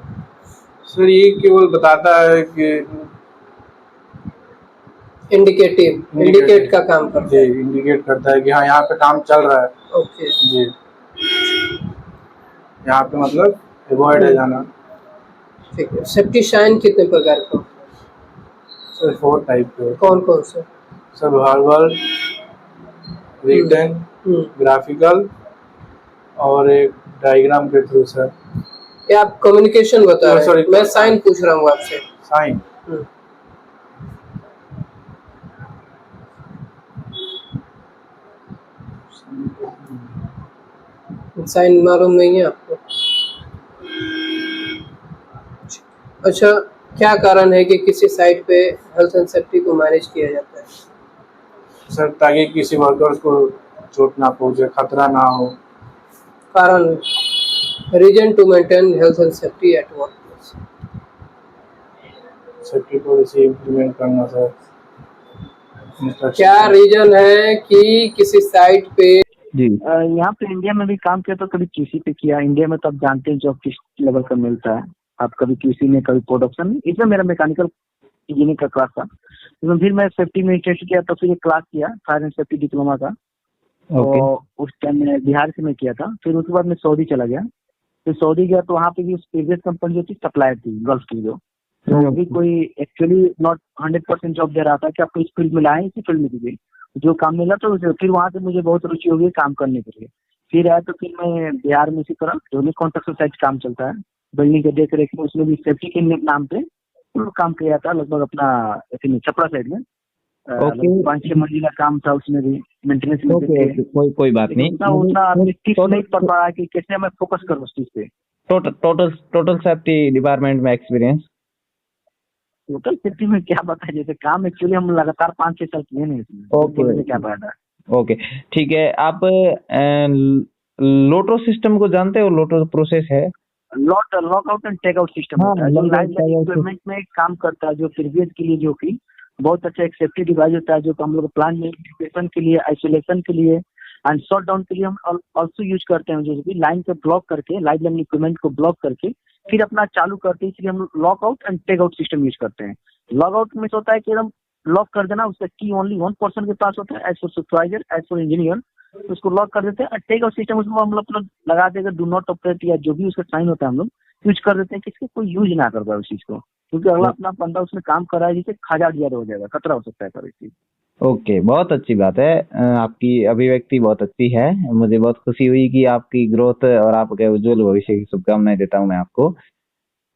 सर ये केवल बताता है कि इंडिकेट का काम करता है। जी, इंडिकेट करता है कि हाँ यहाँ पे काम चल रहा है। ओके जी। यहाँ पे मतलब अवॉइड है जाना। ठीक है। सेफ्टी साइन कितने प्रकार का? सर 4 टाइप के। कौन कौन से? सर वर्बल, रिटन, ग्राफिकल और एक डायग्राम के थ्रू सर। ये आप कम्युनिकेशन बता रहे हैं, मैं साइन पूछ रहा हूँ आपसे। साइन साइन मालूम नहीं है आपको? अच्छा, क्या कारण है कि किसी साइट पे हेल्थ एंड सेफ्टी को मैनेज किया जाता है? सर ताकि किसी वर्कर्स को चोट ना पहुंचे, खतरा ना हो। कारण reason to maintain health and safety at workplace. Safety policy implement करना सर। क्या रीजन है कि किसी साइट पे जी यहाँ पे इंडिया में भी काम किया तो कभी QC पे किया। इंडिया में तो आप जानते हैं जॉब किस लेवल का मिलता है, आप कभी QC में कभी प्रोडक्शन में। इसमें मेरा मैकेनिकल इंजीनियरिंग का क्लास था, इसमें फिर मैं सेफ्टी में इंटरेस्ट किया तो फिर एक क्लास किया फायर एंड सेफ्टी डिप्लोमा का। तो उस टाइम में बिहार से मैं किया था। फिर उसके बाद मैं सऊदी चला गया। फिर सऊदी गया तो वहाँ पे भी प्रीवियस कंपनी जो थी सप्लायर थी गल्फ की जो, तो भी कोई एक्चुअली नॉट 100% जॉब दे रहा था कि आपको इस फील्ड में लाए, इसी फील्ड में दीजिए। जो काम मिला तो फिर वहाँ से मुझे बहुत रुचि हो गई काम करने के लिए। फिर आया तो फिर मैं बिहार में इसी तरह ध्वनि कॉन्ट्रैक्टर साइड काम चलता है, बिल्डिंग के देख रेख में, उसमें भी सेफ्टी के नाम पे काम किया था लगभग अपना ऐसे छपरा साइड में। ओके 5-6 मंजिला काम था, उसमें भी मेंटेनेंस में ओके कोई बात नहीं। उतना टिप्स नहीं पड़ पा रहा है कि कैसे मैं फोकस करूँ उस चीज पे। टोटल सेफ्टी डिपार्टमेंट में एक्सपीरियंस टोटल सेफ्टी में क्या बताया, जैसे काम एक्चुअली हम लगातार 5-6 साल किए नहीं इसमें, ओके क्या फायदा। ओके ठीक है। आप लोटो सिस्टम को जानते हो? लोटो प्रोसेस है, lock out and take out system होता है, जो लाइव इक्विपमेंट में काम करता है, जो प्रीवियस के लिए जो कि बहुत अच्छा एक सेफ्टी डिवाइस होता है, जो हम लोग प्लान में इक्विपेशन के लिए, आइसोलेशन के लिए एंड शॉट डाउन के लिए हम ऑल्सो यूज करते हैं, जो कि लाइन पे ब्लॉक करके, लाइव लाइन इक्विपमेंट को ब्लॉक करके फिर अपना चालू करते हैं। इसलिए हम lock out and take out system use करते हैं। लॉक आउट में होता है कि हम लॉक कर देना, उसका की ओनली 1% के पास होता है, as for supervisor, as for engineer, उसको लॉक कर देते हैं। टेक आउट सिस्टम उसमें हम लोग लगा देगा डू नॉट ऑपरेट या जो भी उसका साइन होता है, हम लोग यूज कर देते हैं कि इसको कोई यूज ना कर पाए उस चीज को, क्योंकि अगला अपना बंदा उसमें काम कर रहा है, जिससे खजाट ज्यादा हो जाएगा, खतरा हो सकता है सर इस चीज। ओके बहुत अच्छी बात है। आपकी अभिव्यक्ति बहुत अच्छी है, मुझे बहुत खुशी हुई कि आपकी ग्रोथ और आपके उज्जवल भविष्य की शुभकामनाएं देता हूं मैं आपको।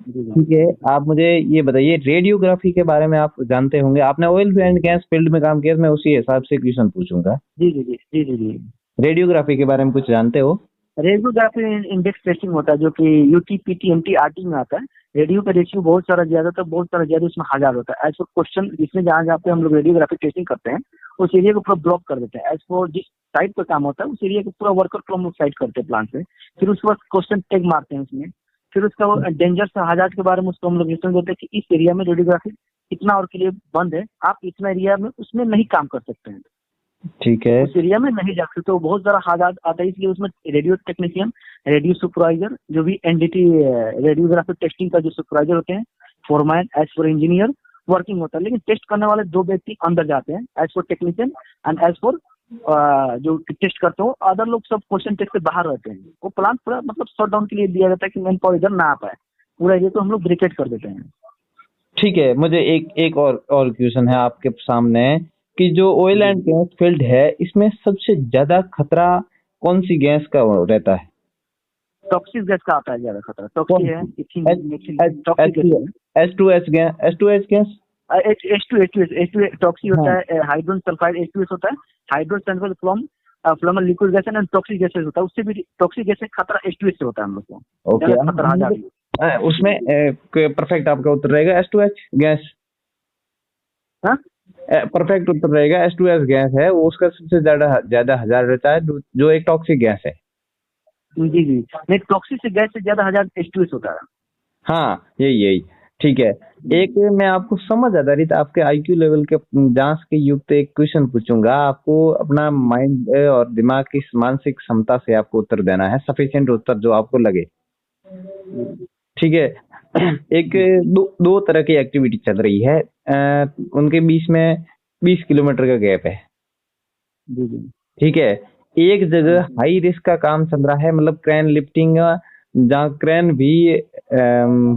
ठीक है, आप मुझे ये बताइए रेडियोग्राफी के बारे में आप जानते होंगे, आपने ऑयल एंड गैस फील्ड में काम किया, मैं उसी हिसाब से क्वेश्चन पूछूंगा। जी जी जी जी जी जी रेडियोग्राफी के बारे में कुछ जानते हो? रेडियोग्राफी इंडेक्स टेस्टिंग होता है, जो कि यूटी पीटी एमटी आरटी में आता है। रेडियो का रेशियो बहुत सारा ज्यादा था, बहुत सारा ज्यादा उसमें 1000 होता है। एज फॉर क्वेश्चन जिसमें जहाँ पे हम लोग रेडियोग्राफी टेस्टिंग करते हैं, उस एरिया को पूरा ब्लॉक कर देते हैं। एज फॉर जिस साइट पर काम होता है, उस एरिया को पूरा वर्कर को हम लोग साइट करते हैं प्लान से। फिर उसके बाद क्वेश्चन टैग मारते हैं उसमें, फिर उसका वो डेंजर से हजार्ड के बारे में उसको हम लोग इंस्ट्रक्शन देते हैं कि इस एरिया में रेडियोग्राफी इतना और के लिए बंद है, आप इतना एरिया में उसमें नहीं काम कर सकते हैं, ठीक है, उस एरिया में नहीं जा सकते। तो बहुत सारा हालात आता है, इसलिए उसमें रेडियो टेक्नीशियन, रेडियो सुपरवाइजर, जो भी एनडीटी रेडियोग्राफी टेस्टिंग का जो सुपरवाइजर होते हैं, foreman, as for engineer working होता है। लेकिन टेस्ट करने वाले 2 व्यक्ति अंदर जाते हैं, as for technician and as for जो टेस्ट करते हो। अदर लोग सब क्वेश्चन टेस्ट से बाहर रहते हैं। वो प्लान पूरा मतलब शट डाउन के लिए दिया जाता है कि मैन पावर इधर ना आ पाए, पूरा एरिया को हम लोग ब्रिकेट कर देते हैं। ठीक है। मुझे एक और क्वेश्चन है आपके सामने कि जो ऑयल एंड गैस फील्ड है, इसमें सबसे ज्यादा खतरा कौन सी गैस का रहता है? टॉक्सिक गैस का आता है ज्यादा खतरा। टॉक्सी है, H2S गैस, H2S टॉक्सी होता है, हाइड्रोजन सल्फाइड H2S होता है, hydrogen sulphide flammable liquid gas and toxic gases होता है। उससे भी टॉक्सिक गैस से खतरा H2S से होता है हम लोग को। ओके, खतरा आ जाती है उसमें परफेक्ट आपका उत्तर रहेगा H2H गैस। परफेक्ट उत्तर रहेगा H2S गैस है, वो उसका सबसे ज्यादा हजार रहता है, जो एक टॉक्सिक गैस है। जी जी, नहीं टॉक्सिक से गैस से ज्यादा हजार H2S होता है। हाँ यही ठीक है। एक मैं आपको समझ आधारित आपके आईक्यू लेवल के जांच के युक्त एक क्वेश्चन पूछूंगा, आपको अपना माइंड और दिमाग की मानसिक क्षमता से आपको उत्तर देना है, सफिशिएंट उत्तर जो आपको लगे। ठीक है। एक दो तरह की एक्टिविटी चल रही है, उनके बीच में 20 किलोमीटर का गैप है। ठीक है, एक जगह हाई रिस्क का काम चल रहा है, मतलब क्रेन लिफ्टिंग, जहाँ क्रेन भी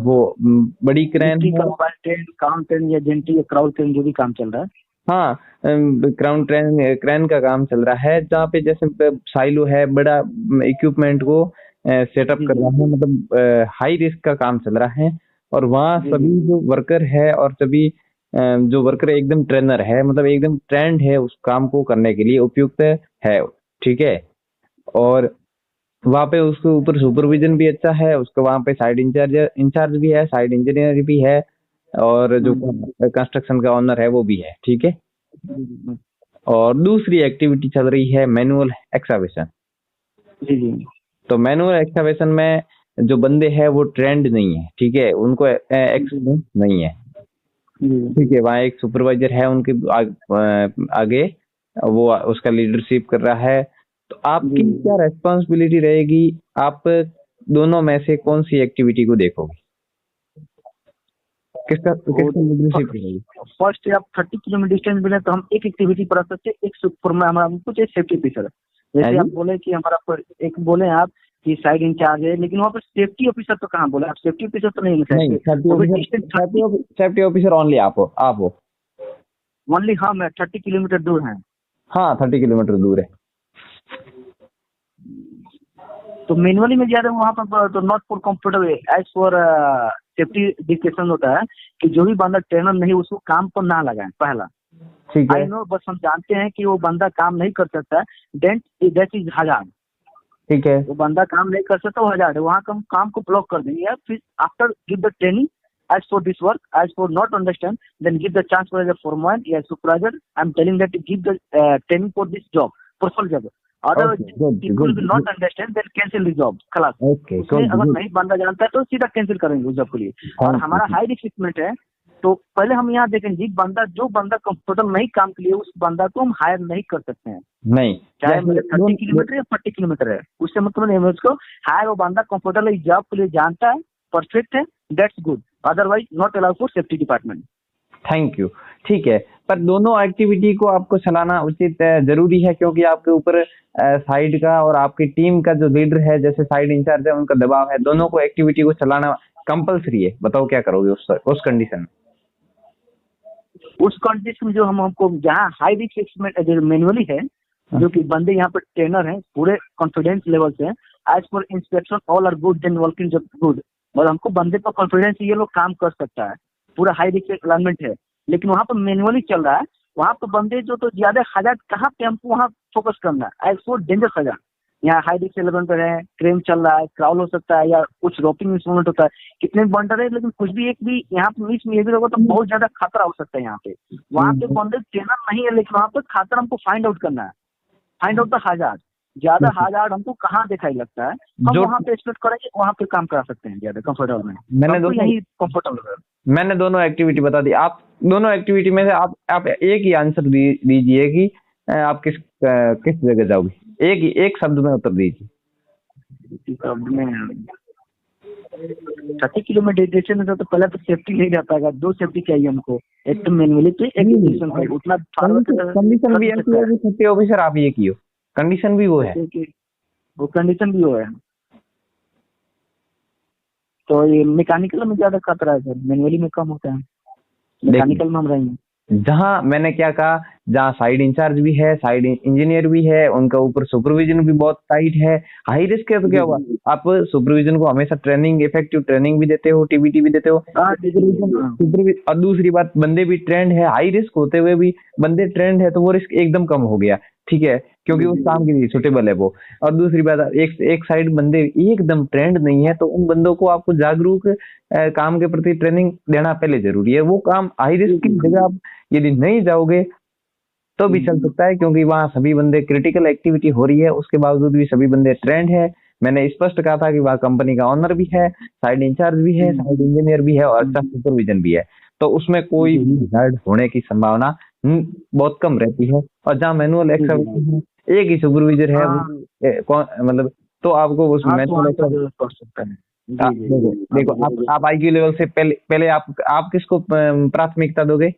वो बड़ी क्रेन है, क्राउन ट्रेन या जेंटी या क्राउड ट्रेन जो भी काम चल रहा है। हाँ, क्रेन का काम चल रहा है, जहाँ पे जैसे साइलो है, बड़ा इक्विपमेंट को सेटअप कर रहा है, मतलब हाई रिस्क का काम चल रहा है। और वहाँ सभी जो वर्कर है और सभी जो वर्कर एकदम ट्रेनर है, मतलब एकदम ट्रेंड है उस काम को करने के लिए, उपयुक्त है। ठीक है, और वहाँ पे उसके ऊपर सुपरविजन भी अच्छा है, उसको वहाँ पे साइड इंचार्ज भी है, साइड इंजीनियर भी है, और जो कंस्ट्रक्शन का ओनर है वो भी है। ठीक है, और दूसरी एक्टिविटी चल रही है मैनुअल एक्सकवेशन। तो मैनुअल एक्सकवेशन में जो बंदे हैं वो ट्रेंड नहीं है, ठीक है, उनको एक्सपीरियंस नहीं है। ठीक है, वहाँ एक सुपरवाइजर है उनके आगे, वो उसका लीडरशिप कर रहा है। तो आपकी क्या रेस्पॉन्सिबिलिटी रहेगी, आप दोनों में से कौन सी एक्टिविटी को देखोगे, किसका लीडरशिप रहेगी? फर्स्ट आप 30 किलोमीटर डिस्टेंस मिले तो हम एक एक्टिविटी पर सकते हैं, एक सुपर में हमारा कुछ सेफ्टी फीचर, जैसे आप बोले कि हमारा एक बोले आप कि साइड इंचार्ज है, लेकिन वहाँ पर सेफ्टी ऑफिसर तो कहाँ बोला? आप सेफ्टी ऑफिसर तो नहीं है नहीं, सेफ्टी ऑफिसर ओनली आप हो। ओनली हम है, 30 किलोमीटर दूर है। हाँ, 30 किलोमीटर दूर है। तो मैनुअली में ज्यादा वहाँ पर तो not for comfortable as for safety discussion होता है कि जो भी बंदा ट्रेनर नहीं उसको काम पर ना लगाए पहला। ठीक आई है, नो, बस हम जानते हैं कि वो बंदा काम नहीं कर सकता, दैट इज हजार। ठीक है, वो बंदा काम नहीं कर सकता, वो हजार है, वहाँ का हम काम को ब्लॉक कर देंगे। या फिर after give the training as for this work, as for not understand, then give the chance for as a foreman या supervisor. I'm telling that give the training for this job, professional job. Otherwise, Okay, good, people good, will not understand, then cancel the job. खलास। Okay, उसमें good, अगर good. नहीं बंदा जानता है तो सीधा कैंसिल करेंगे उस जॉब के लिए। और Thank हमारा you. हाई रिक्रूटमेंट है, तो पहले हम यहाँ देखेंगे जो बंदा कंफर्टेबल नहीं काम के लिए, उस बंदा को हम हायर नहीं कर सकते हैं, नहीं, चाहे जैसे मेरे 30 किलोमीटर या 40 किलोमीटर है, उससे मतलब नहीं है। उसको हायर वो बंदा कंफर्टेबल इस जॉब के लिए जानता है, परफेक्ट है, that's good. Otherwise not allow for safety department. Thank you, ठीक है। पर दोनों एक्टिविटी को आपको चलाना उचित जरूरी है, क्योंकि आपके ऊपर साइड का और आपकी टीम का जो लीडर है, जैसे साइड इंचार्ज है, उनका दबाव है। दोनों को एक्टिविटी को चलाना कंपलसरी है। बताओ क्या करोगे उस कंडीशन में? उस कंडीशन में जो हमको जहाँ हाई रिस्क मैनुअली है, जो कि बंदे यहाँ पर ट्रेनर हैं, पूरे कॉन्फिडेंस लेवल से as per inspection all are good then working जब गुड, और हमको बंदे पर कॉन्फिडेंस ये लोग काम कर सकता है, पूरा हाई रिस्क एलाइनमेंट है। लेकिन वहाँ पर मैनुअली चल रहा है, वहाँ पर बंदे जो तो ज्यादा हजार कहाँ पे हमको वहाँ फोकस करना है, एज फॉर डेंजर हजार। यहाँ हाई रिस्क एलिमेंट पर है, क्रेन चल रहा है, क्राउल हो सकता है, या कुछ रोपिंग इंस्ट्रूमेंट होता है, कितने बंडर है, लेकिन कुछ भी एक भी यहाँ पे मिस बिहेवियर होगा तो बहुत ज्यादा खतरा हो सकता है यहाँ पे। वहाँ पे बंदे ट्रेनर नहीं है, लेकिन वहाँ पर खतरा हमको फाइंड आउट करना है, फाइंड आउट द हजार। ज्यादा हजार हमको कहाँ दिखाई लगता है, हम वहाँ पे एक्सपेक्ट करेंगे, वहाँ पे काम करा सकते हैं ज्यादा कंफर्टेबल में। यही कंफर्टेबल है। मैंने दोनों एक्टिविटी बता दी। आप दोनों एक्टिविटी में से आप एक ही आंसर दीजिए कि आप किस जगह जाओगे। एक शब्द में उत्तर दीजिए। शब्द में 30 किलोमीटर डिस्टेंस है तो पहले तो सेफ्टी नहीं रह पाएगा, दो सेफ्टी चाहिए हमको, एक तो मैनुअली पे, एक डिस्टेंस पे। उतना कंडीशन भी ऐसी है कि सेफ्टी ऑफिसर आप ये कियो, कंडीशन भी वो है, वो कंडीशन भी वो है। तो ये मैकेनिकल में ज्यादा खतरा है सर, मैनुअली में कम होता है, मैकेनिकल में हम रहेंगे। जहाँ मैंने क्या कहा, जहाँ साइड इंचार्ज भी है, साइड इंजीनियर भी है, उनका ऊपर सुपरविजन भी बहुत टाइट है, हाई रिस्क है, तो क्या हुआ? आप सुपरविजन को हमेशा ट्रेनिंग, इफेक्टिव ट्रेनिंग भी देते हो, टीबीटी भी देते हो, और दूसरी बात बंदे भी ट्रेंड है, हाई रिस्क होते हुए भी बंदे ट्रेंड है, तो वो रिस्क एकदम कम हो गया, ठीक है, क्योंकि उस काम के लिए सुटेबल है वो। और दूसरी बात, एक साइड बंदे एकदम ट्रेंड नहीं है, तो उन बंदों को आपको जागरूक काम के प्रति ट्रेनिंग देना पहले जरूरी है। वो काम हाई रिस्क की जगह आप यदि नहीं जाओगे तो भी चल सकता है, क्योंकि वहाँ सभी बंदे क्रिटिकल एक्टिविटी हो रही है, उसके बावजूद भी सभी बंदे ट्रेंड है। मैंने स्पष्ट कहा था कि वहाँ कंपनी का ऑनर भी है, साइड इंचार्ज भी है, साइड इंजीनियर भी है, और अच्छा सुपरविजन भी है, तो उसमें कोई भी हर्ट होने की संभावना बहुत कम रहती है। और जहाँ मैनुअल एक्सर्विसन है, एक ही सुपरविजर है, मतलब तो आपको उस मैनुअल देखो आप IQ लेवल से पहले आप किसको प्राथमिकता दोगे?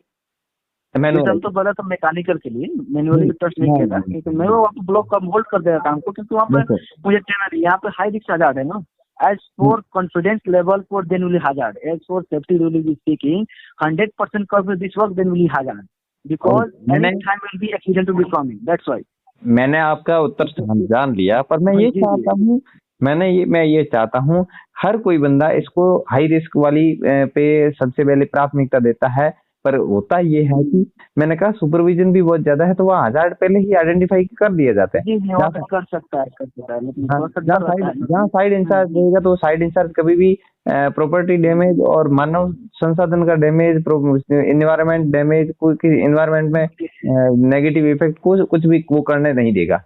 मैनुअल तो बड़ा तो मैकेनिकल के लिए मैनुअली टच नहीं किया था, क्योंकि मैं वो ब्लॉक का होल्ड कर देगा काम को, क्योंकि वहाँ पे मुझे ट्रेनर यहाँ पे हाई रिस्क हजार है ना। As for confidence level for then will hazard, as for safety rule speaking 100% cover this work then will hazard, because any time will be accident to be coming, that's why. मैंने आपका उत्तर जान लिया, पर मैं ये चाहता हूँ हर कोई बंदा इसको हाई रिस्क वाली पे सबसे पहले प्राथमिकता देता है, पर होता ये है कि मैंने कहा सुपरविजन भी बहुत ज्यादा है, तो वहाँ हजार पहले ही आइडेंटिफाई कर दिए जाते हैं। कर सकता है, जहाँ साइड इंचार्ज रहेगा तो साइड इंचार्ज कभी भी प्रॉपर्टी डैमेज और मानव संसाधन का डैमेज, एनवायरमेंट डैमेज, एनवायरमेंट में नेगेटिव इफेक्ट कुछ भी वो करने नहीं देगा।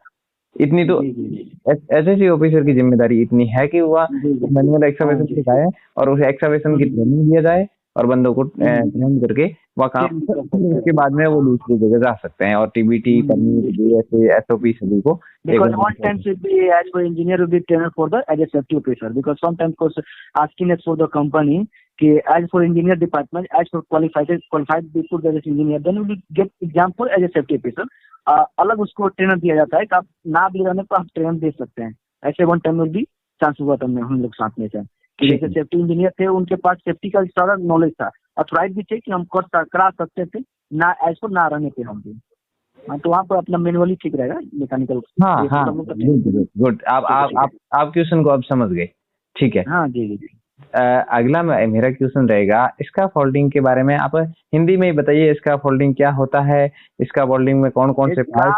इतनी तो SSC ऑफिसर की जिम्मेदारी इतनी है कि वह मैनुअल एक्सकवेशन सिखाए और उस एक्सकवेशन की ट्रेनिंग दिया जाए और बंदों को ट्रेन करके वह काम, उसके बाद में वो दूसरी जगह जा सकते हैं। और TBT, परमिट, SOP सभी को because one time should be as for engineer will be trainer for the as a safety officer, because sometimes course asking us for the company कि as for engineer department, as for qualified people as engineer, then we get example as a safety officer, अलग उसको trainer दिया जाता है कि आप ना भी रहने पर आप ट्रेनर दे सकते हैं, ऐसे one time will B chance हुआ था हम लोग साथ में थे। कि जैसे सेफ्टी इंजीनियर थे, उनके पास सेफ्टी का सारा नॉलेज था, अथॉराइज भी थे कि हम करा सकते थे, ना ऐसो ना रहने पे हम भी। हाँ, तो वहाँ पर अपना मैनुअली ठीक रहेगा मैकेनिकल। हाँ हाँ, गुड। आप क्वेश्चन को अब समझ गए, ठीक है। हाँ जी जी। अगला मेरा क्वेश्चन रहेगा इसका फोल्डिंग के बारे में। आप हिंदी में ही बताइए, इसका फोल्डिंग क्या होता है, इसका फोल्डिंग में कौन कौन से इसका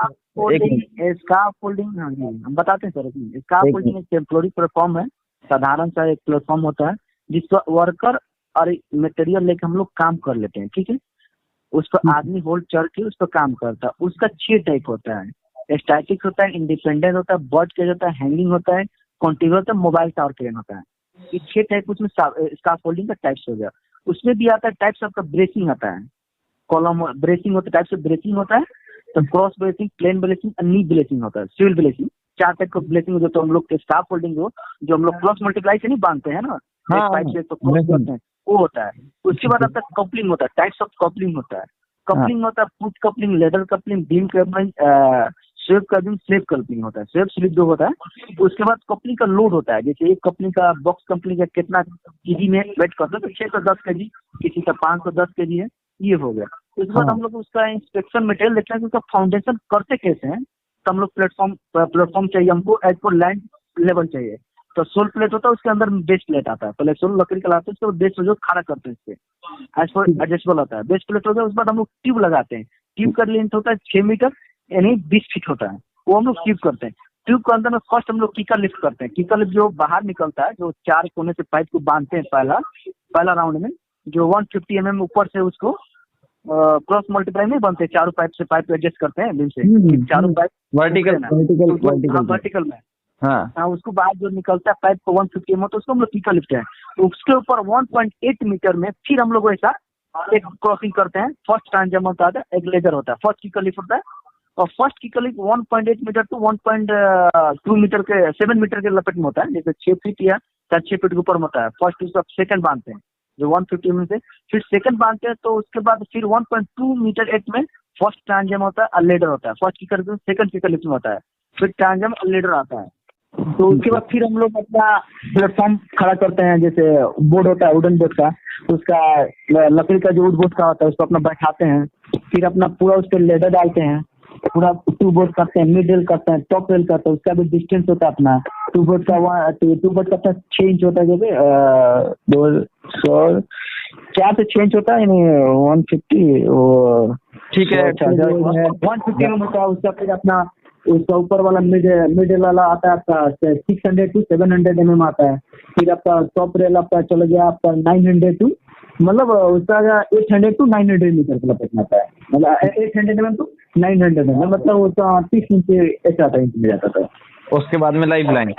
फोल्डिंग, हाँ जी हम बताते हैं सर। इसका फोल्डिंग एक टेम्पोररी प्लेटफॉर्म है, साधारण सा एक प्लेटफॉर्म होता है जिसको वर्कर और मटेरियल लेके हम लोग काम कर लेते हैं, ठीक है। उस पर आदमी होल्ड चढ़ के उस पर काम करता है। उसका 6 टाइप होता है, स्टैटिक होता है, इंडिपेंडेंट होता है, बर्ड केज होता है, हैंगिंग होता है, कॉन्टिन्यूअस होता है, मोबाइल टावर क्रेन होता है। ये 6 टाइप उसमें स्काफोल्डिंग का टाइप्स हो गया। उसमें भी आता है टाइप्स आपका ब्रेसिंग आता है, कॉलम ब्रेसिंग होता है, टाइप्स ऑफ ब्रेसिंग होता है, तो क्रॉस ब्रेसिंग, प्लेन ब्रेसिंग, नी ब्रेसिंग होता है, सिविल ब्रेसिंग। 4 टाइप का ब्रेसिंग जो तो हम लोग स्काफोल्डिंग जो हम लोग क्रॉस मल्टीप्लाई से नहीं बांधते हैं ना, एक पाइप से तो क्रॉस करते हैं, वो होता है। उसके बाद आपका कपलिंग होता है, टाइप्स ऑफ कपलिंग होता है। कपलिंग होता है put coupling, ladder coupling, beam coupling, swap coupling, slip coupling होता है। स्वेप स्लिप जो होता है, उसके बाद कपलिंग का लोड होता है। जैसे एक कपलिंग का बॉक्स कपलिंग का कितना केजी में वेट करता है, तो 610 केजी, किसी का 510 केजी है, ये हो गया। उसके बाद हम लोग उसका इंस्पेक्शन मटेरियल देखते हैं कि उसका फाउंडेशन करते कैसे हैं। तो हम लोग प्लेटफॉर्म चाहिए हमको, एज पर लैंड लेवल चाहिए, तो सोल प्लेट होता है, उसके अंदर बेस प्लेट आता है। पहले सोल लकड़ी का लाते हैं, उसके बेस जो खड़ा करते हैं इससे, एज पर एडजस्टेबल होता है। बेस प्लेट हो गया, उसके बाद हम लोग ट्यूब लगाते हैं। ट्यूब का लेंथ होता है 6 मीटर, यानी 20 फीट होता है, वो हम लोग ट्यूब करते हैं। ट्यूब के अंदर में फर्स्ट हम लोग कीकर लिफ्ट करते हैं। कीकर लिफ्ट जो बाहर निकलता है, जो 4 कोने से पाइप को बांधते हैं, पहला राउंड में जो 150 mm ऊपर से उसको क्रॉस मल्टीप्लाई नहीं बनते, चारों पाइप से पाइप एडजस्ट करते हैं बीम से, चारों पाइप वर्टिकल में। हाँ, उसको बाहर जो निकलता है पाइप को 150 mm, तो उसको हम लोग कीकर लिफ्ट है। तो उसके ऊपर 1.8 मीटर में फिर हम लोग ऐसा एक क्रॉसिंग करते हैं। फर्स्ट ट्रांसजम होता है, एक लेजर होता है, फर्स्ट कीकर लिफ्ट होता है, और फर्स्ट कीकर लिफ्ट 1.8 मीटर टू 1.2 मीटर के 7 मीटर के लपेट में होता है, जैसे 6 फीट या 6 फीट के ऊपर में होता है। फर्स्ट उसका सेकंड बांधते हैं जो 150 mm से, फिर सेकंड बांधते हैं, तो उसके बाद फिर 1.2 मीटर 8 में फर्स्ट ट्रांसजम होता है और लेडर होता है। फर्स्ट कीकर सेकंड कीकर लिफ्ट में होता है, फिर ट्रांसजम और लेडर आता है। तो उसके बाद फिर हम लोग अपना प्लेटफॉर्म खड़ा करते हैं। जैसे बोर्ड होता है वुडन बोर्ड का, उसका लकड़ी का जो वुड बोर्ड का होता है उसको अपना बैठाते हैं। फिर अपना पूरा उस पर लेडर डालते हैं, पूरा 2 बोर्ड करते हैं, मिड रेल करते हैं, टॉप रेल करते हैं। उसका भी डिस्टेंस होता है अपना 2 बोर्ड का 2 बोर्ड का 6 इंच होता है, जैसे 4 से 6 इंच होता है, यानी 150, वो ठीक है 150 mm होता है उसका। फिर अपना उसका ऊपर वाला मिड वाला आता है आपका 600 to 700 mm आता है। फिर आपका टॉप रेल आपका चला गया आपका 900 to, मतलब उसका 800 to 900 मीटर का लपेटना आता है, मतलब 800 mm to 900 mm, मतलब उसका 30 इंच ऐसा आता है, इंच में जाता था। उसके बाद में लाइव लाइन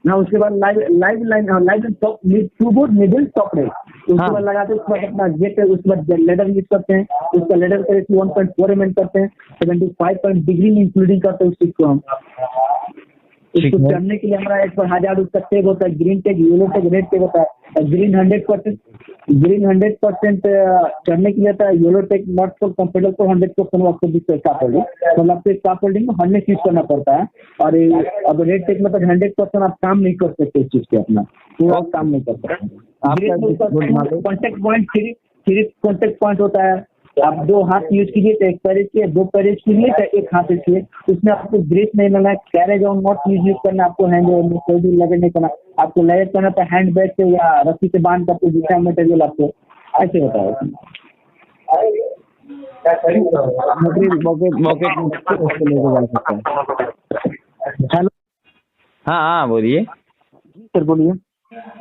ना, उसके बाद live top, 2 board middle top rail, उसके बाद लगाते हैं। उसके बाद अपना गेट, उसके बाद लेडर यूज करते हैं। उसका लेडर का 1.4 mm करते हैं, 75 डिग्री में इंक्लूडिंग करते हैं उस चीज को हम। इसको चढ़ने के लिए हमारा एक 1000 उसका टैग होता है, green tag, yellow tag, red tag होता है। ग्रीन 100% चढ़ने के लिए होता है, yellow tag not for comfortable for 100% आपको भी स्टाफ होल्डिंग, मतलब आपको स्टाफ होल्डिंग में हार्नेस यूज करना पड़ता है। और अब रेड टैग मतलब 100% आप काम नहीं कर सकते इस चीज पे, अपना पूरा काम नहीं कर सकते। कॉन्टेक्ट पॉइंट, 3 कॉन्टेक्ट पॉइंट होता है। आप 2 हाथ यूज कीजिए तो एक पैरेज के, 2 पैरेज कीजिए तो एक हाथ कीजिए। उसमें आपको ब्रेक नहीं लेना है, कैरेज ऑन नॉट यूज करना, आपको हैंड में कोई भी लगेज नहीं करना, आपको लगेज करना तो हैंड बैग से या रस्सी से बांध करके दूसरा मटेरियल आपको ऐसे होता है। हेलो, हाँ बोलिए सर बोलिए।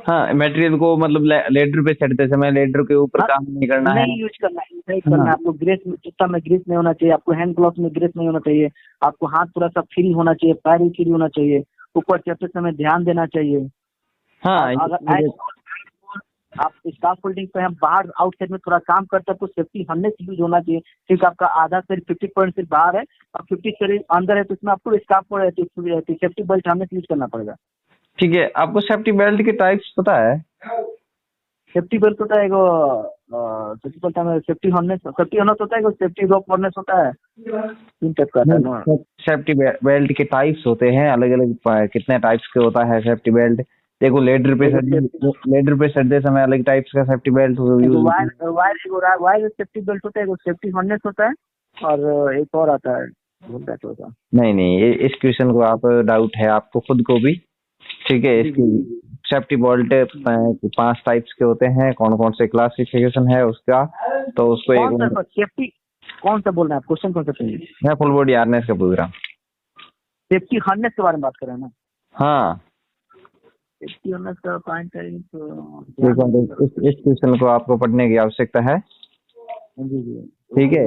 हाँ, मटेरियल को मतलब लेडर पे चढ़ते समय लेडर के ऊपर काम नहीं करना है, नहीं यूज करना है, नहीं करना है। आपको ग्रेस में, जूता में ग्रेस नहीं होना चाहिए, आपको हैंड ग्लव्स में ग्रेस नहीं होना चाहिए, आपको हाथ पूरा सब फ्री होना चाहिए, पैर भी फ्री होना चाहिए, ऊपर चढ़ते समय ध्यान देना चाहिए। हाँ, अगर आप स्टाफ होल्डिंग पे हम बाहर आउटसाइड में थोड़ा काम करते हैं तो सेफ्टी हमने यूज होना चाहिए। क्योंकि आपका आधा शरीर 50% सिर्फ बाहर है और 50 शरीर अंदर है, तो इसमें आपको स्टाफ सेफ्टी बेल्ट हमने यूज करना पड़ेगा। ठीक है। आपको सेफ्टी बेल्ट के टाइप्स पता है? सेफ्टी बेल्ट होता है एगो सेफ्टी बेल्ट में सेफ्टी हार्नेस होता है एगो सेफ्टी रोप हार्नेस होता है, तीन टाइप का आता है ना। सेफ्टी बेल्ट के टाइप्स होते हैं अलग अलग, कितने टाइप्स के होता है सेफ्टी बेल्ट। देखो लेडर पे चढ़ते समय अलग टाइप्स का safety belt use. Wire safety belt होता है, एगो सेफ्टी हार्नेस होता है, और एक और आता है होता। नहीं, इस क्वेश्चन को आप डाउट है आपको खुद को भी, ठीक है। इसकी सेफ्टी बेल्ट 5 टाइप्स के होते हैं, कौन कौन से क्लासिफिकेशन है उसका, तो उसको एक सेफ्टी कौन सा बोल रहे हैं आप, क्वेश्चन कौन सा चाहिए? मैं फुल बॉडी हार्नेस का पूछ रहा हूँ। सेफ्टी हार्नेस के बारे में बात कर रहे हैं ना? हाँ, सेफ्टी हार्नेस का पॉइंट है देखो इस क्वेश्चन को आपको पढ़ने की आवश्यकता है, जी। ठीक है।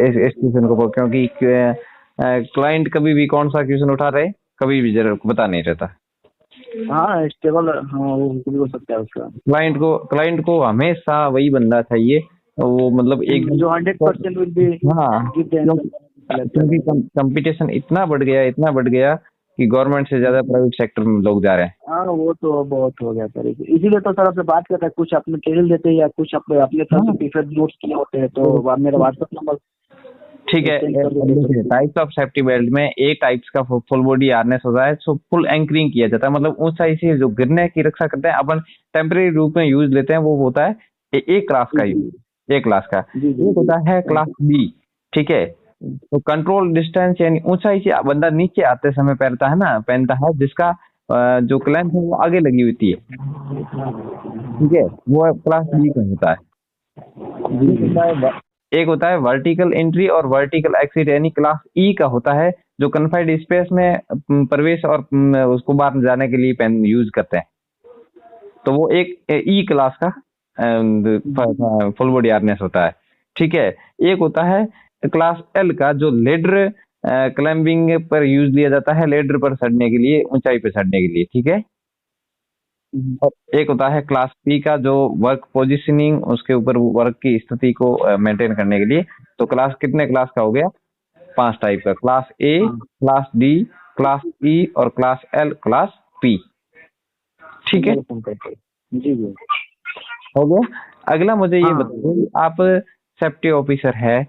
इस क्वेश्चन को क्योंकि क्लाइंट कभी भी कौन सा क्वेश्चन उठा रहे कभी भी जरूर बता नहीं रहता। हाँ स्टेबल, हाँ वो कुछ भी हो सकता है उसका। क्लाइंट को हमेशा वही बंदा चाहिए, वो मतलब एक जो 100% विल बी। हाँ, क्योंकि कंपटीशन इतना बढ़ गया कि गवर्नमेंट से ज्यादा प्राइवेट सेक्टर में लोग जा रहे हैं। हाँ वो तो बहुत हो गया सर, इसीलिए तो सर आपसे बात करता है, कुछ अपने टेबल देते हैं या कुछ अपने तरफ से प्रीफर्ड नोट्स किए होते हैं, तो मेरा व्हाट्सएप नंबर, ठीक है। टाइप्स ऑफ सेफ्टी बेल्ट में ए टाइप्स का फुल बॉडी हार्नेस होता है, सो फुल एंकरिंग किया जाता है, मतलब ऊंचाई से जो गिरने की रक्षा करते हैं, अपन टेम्परेरी रूप में यूज लेते हैं, वो होता है ए क्लास का यूज, ए क्लास का। एक होता है क्लास बी, ठीक है। तो कंट्रोल डिस्टेंस यानी ऊंचाई से बंदा नीचे आते समय पहनता है जिसका जो क्लैंप है वो आगे लगी होती है, ठीक है, वो क्लास बी का होता है। एक होता है वर्टिकल एंट्री और वर्टिकल एक्सिट यानी क्लास ई का होता है, जो कन्फाइंड स्पेस में प्रवेश और उसको बाहर जाने के लिए यूज करते हैं, तो वो एक ई क्लास का फुल बॉडी हार्नेस होता है, ठीक है। एक होता है क्लास एल का, जो लेडर क्लाइंबिंग पर यूज लिया जाता है, लेडर पर चढ़ने के लिए, ऊंचाई पर चढ़ने के लिए, ठीक है। और एक होता है क्लास पी का, जो वर्क पोजीशनिंग, उसके ऊपर वर्क की स्थिति को मेंटेन करने के लिए। तो क्लास कितने क्लास का हो गया? 5 टाइप का, क्लास ए, क्लास डी, क्लास ई और क्लास एल, क्लास पी, ठीक है। जी हो गया। अगला मुझे ये बताइए, आप सेफ्टी ऑफिसर है,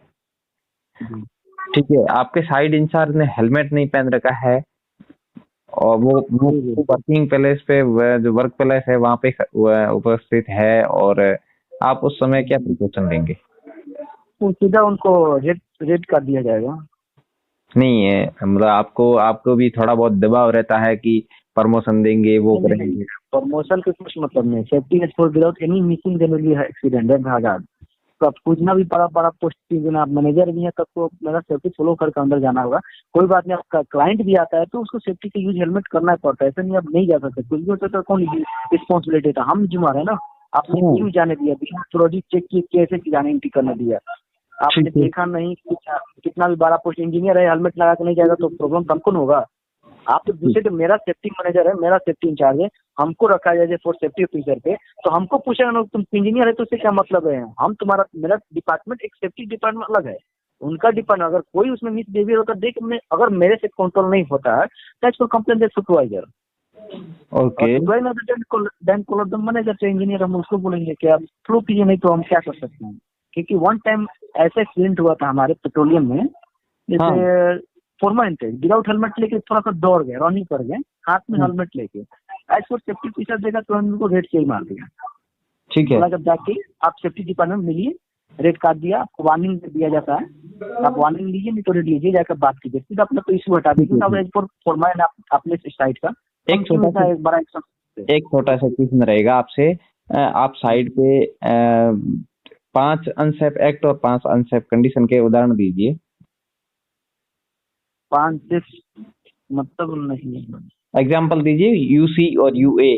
ठीक है, आपके साइड इंचार्ज ने हेलमेट नहीं पहन रखा है, और वो वर्किंग प्लेस पे, जो वर्क प्लेस है वहाँ पे उपस्थित है, और आप उस समय क्या प्रिकॉशन लेंगे? तो सीधा उनको रेड कर दिया जाएगा। नहीं है, मतलब आपको भी थोड़ा बहुत दबाव रहता है कि प्रमोशन देंगे, वो करेंगे। प्रमोशन के कुछ मतलब नहीं, safety is for without any missing generally accident है हजार। तो आप कुछ भी बड़ा पोस्ट की आप मैनेजर भी है, तब तो मेरा सेफ्टी फॉलो करके अंदर जाना होगा। कोई बात नहीं, आपका क्लाइंट भी आता है तो उसको सेफ्टी का यूज हेलमेट करना पड़ता है, ऐसा नहीं आप नहीं जा सकते, कुछ भी होता है तो कौन रिस्पॉन्सिबिलिटी था, हम जिम्मेदार है ना। आपने क्यों जाने दिया, बिना प्रोजेक्ट चेक किए कैसे जाने एंट्री करने दिया? आपने देखा नहीं, कितना भी बड़ा पोस्ट इंजीनियर है, हेलमेट लगा के नहीं जाएगा तो प्रॉब्लम हमको न होगा। आप तो दूसरे, तो मेरा सेफ्टी मैनेजर है, मेरा सेफ्टी इंचार्ज है, हमको रखा जाए फॉर सेफ्टी ऑफिसर पे, तो हमको पूछेगा ना तुम इंजीनियर है तो उससे क्या मतलब है? हम तुम्हारा, मेरा डिपार्टमेंट एक सेफ्टी डिपार्टमेंट अलग है, उनका डिपार्टमेंट, अगर कोई उसमें मिस बिहेवियर होता देख में, अगर मेरे से कंट्रोल नहीं होता है तो कंप्लेन दे supervisor. Okay, then call the manager से इंजीनियर, हम उसको बोलेंगे कि आप फ्लो कीजिए, नहीं तो हम क्या कर सकते हैं। क्योंकि वन टाइम ऐसा एक्सीडेंट हुआ था हमारे पेट्रोलियम में, जैसे फोरमैन थे विदाउट हेलमेट लेके थोड़ा सा दौड़ गए, रनिंग कर गए हाथ में हेलमेट लेके, एज पर सेफ्टी ऑफिसर देखा तो उनको रेड से ही मार दिया, ठीक है। जब जाके आप सेफ्टी डिपार्टमेंट मिलिए, रेड काट दिया, आपको वार्निंग दिया जाता है, आप वार्निंग लीजिए, नहीं तो रेड लीजिए, जाकर बात कीजिए, फिर अपना तो इशू हटा दीजिए। अब एज पर फोरमैन अपने साइड का एक बड़ा एक छोटा सा क्वेश्चन रहेगा आपसे, आप साइड पे 5 अनसेफ एक्ट और 5 अनसेफ कंडीशन के उदाहरण दीजिए। 5 मतलब नहीं, एग्जाम्पल दीजिए, यूसी और यूए।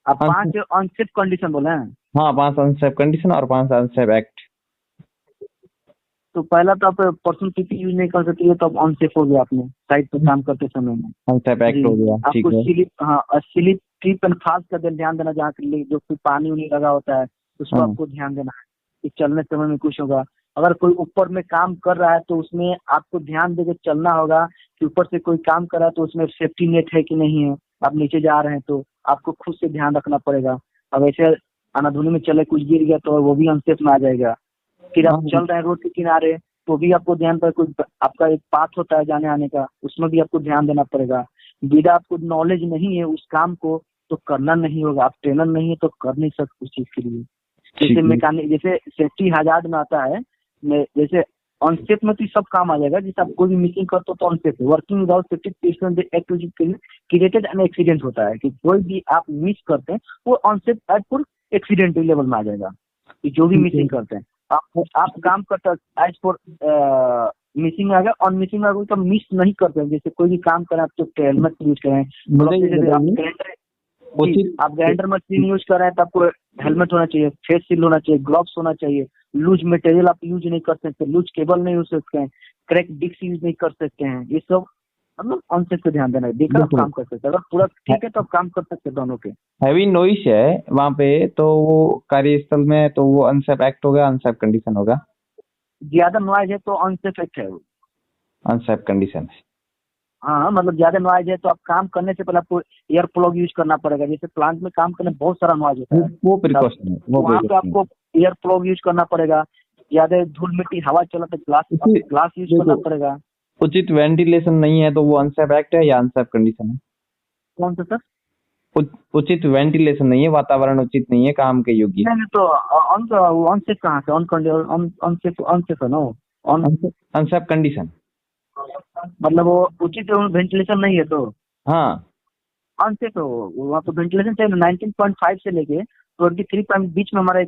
आप 5 अनसेफ कंडीशन बोले हैं? हाँ, 5 अनसेफ कंडीशन और 5 अनसेफ एक्ट। तो पहला तो आप पर्सनल पीपी यूज नहीं कर सकते, तो आप अनसेफ हो गया आपने साइड पे काम करते समय में, अनसेफ एक्ट हो गया, ठीक है। आपको स्लिप ट्रिप एंड फास्ट का ध्यान देना, जहाँ जो पानी उनी लगा होता है उसको आपको ध्यान देना है कि चलने समय में कुछ होगा। अगर कोई ऊपर में काम कर रहा है तो उसमें आपको ध्यान देकर चलना होगा कि ऊपर से कोई काम कर रहा है तो उसमें सेफ्टी नेट है कि नहीं है, आप नीचे जा रहे हैं तो आपको खुद से ध्यान रखना पड़ेगा। अब ऐसे अनाधुनी में चले कुछ गिर गया तो वो भी अनसेफ में आ जाएगा। फिर आप चल रहे हैं रोड के किनारे तो भी आपको ध्यान पर कुछ आपका एक पाथ होता है जाने आने का, उसमें भी आपको ध्यान देना पड़ेगा। विदा आपको नॉलेज नहीं है उस काम को तो करना नहीं होगा। आप ट्रेनर नहीं है तो कर नहीं सकते उस चीज के लिए। जैसे मैकेनिक, जैसे सेफ्टी हजार्ड में आता है, जैसे अनसेफ में तो सब काम आ जाएगा। जैसे आप कोई भी मिसिंग करते हो तो अनसेफ है। Working without safety created an accident होता है कि कोई भी आप मिस करते हैं वो unsafe as per accident level में आ जाएगा कि जो भी मिसिंग करते हैं आप काम करते हैं एज पर मिसिंग आ गया। और मिसिंग आ गई तो मिस नहीं करते हैं। जैसे कोई भी काम करें आप तो हेलमेट यूज करें। आप ग्राइंडर मशीन यूज कर रहे हैं तो आपको हेलमेट होना चाहिए, फेस शील्ड होना चाहिए, ग्लव्स होना चाहिए। लूज मटेरियल आप यूज नहीं कर सकते, लूज केबल नहीं यूज सकते हैं, क्रैक डिस्क यूज नहीं कर सकते हैं। ये सब मतलब अनसेफ पे ध्यान देना है। देखकर आप काम कर सकते हैं। अगर पूरा ठीक है तो आप काम कर सकते हैं दोनों के। हैवी नॉइस है वहाँ पे तो वो कार्यस्थल में तो वो अनसेफ एक्ट होगा, अनसेफ कंडीशन होगा। ज्यादा नॉइज है तो अनसेफ एक्ट है वो, अनसेफ कंडीशन है। हाँ मतलब ज्यादा नॉइज है तो आप काम करने से पहले आपको एयर प्लग यूज करना पड़ेगा। जैसे प्लांट में काम करने में बहुत सारा नॉइज होता है, वो प्रिकॉशन है, वो वहाँ पे आपको एयर प्लग यूज करना पड़ेगा। ज्यादा धूल मिट्टी हवा चला तो ग्लास यूज करना पड़ेगा। उचित वेंटिलेशन नहीं है तो वो अनसेफ एक्ट है या अनसेफ कंडीशन है? कौन सा सर? उचित वेंटिलेशन नहीं है, वातावरण उचित नहीं है काम के योग्य। नहीं तो अनसेफ कहाँ से? अनसेफ है ना, अनसेफ कंडीशन मतलब वो उचित वेंटिलेशन नहीं है तो हाँ अनसेफ है वो। वहाँ पे वेंटिलेशन चाहिए 19.5 से लेके 23 के बीच में हमारा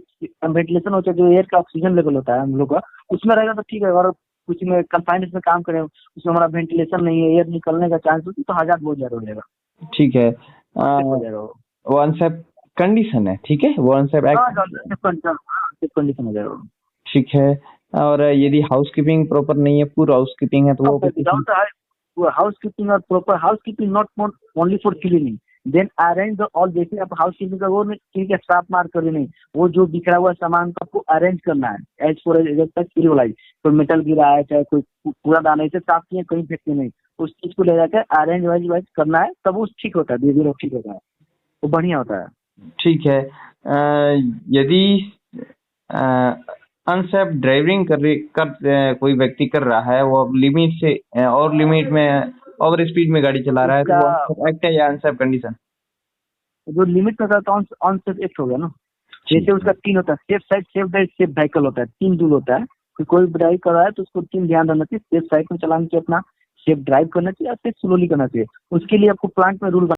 वेंटिलेशन होता है, जो एयर का ऑक्सीजन लेवल होता है हम लोग का, उसमें रहेगा तो ठीक है। अगर कुछ में कंफाइनेंस में काम करें उसमें हमारा वेंटिलेशन नहीं है, एयर निकलने का चांस होता है तो हजार बहुत ज्यादा हो जाएगा। ठीक है, हो जाएगा वो अनसेफ कंडीशन है। ठीक है, वो अनसेफ कंडीशन हो जाएगा। ठीक है। और यदि हाउसकीपिंग प्रॉपर नहीं है, पूरा हाउसकीपिंग है तो वो हाउसकीपिंग और proper housekeeping not only for cleaning then arrange the all. जैसे आप हाउसकीपिंग का वो नहीं ठीक है साफ मार कर नहीं, वो जो बिखरा हुआ सामान को आपको अरेंज करना है एज फॉर एज तक वाइज। कोई मेटल गिरा है चाहे कोई पूरा दाना से साफ किए कहीं फेंकते नहीं, उस चीज को ले जाकर अरेंज वाइज करना है तब वो ठीक होता है, धीरे धीरे ठीक होता है, वो बढ़िया होता है। ठीक है। यदि अनसेफ ड्राइविंग कोई व्यक्ति कर रहा है, वो लिमिट से और लिमिट में ओवर स्पीड में गाड़ी चला रहा है तो वो एक्ट है या अनसेफ कंडीशन? जो लिमिट में करता है अनसेफ एक्ट हो गया ना। जैसे उसका 3 होता है, safe side, safe drive, safe vehicle होता है। 3 रूल होता है कि कोई ड्राइव कर रहा है तो उसको 3 ध्यान रखना चाहिए। सेफ साइड में चलाना चाहिए, अपना सेफ ड्राइव करना चाहिए और सेफ स्लोली करना चाहिए। उसके लिए आपको प्लांट में रूल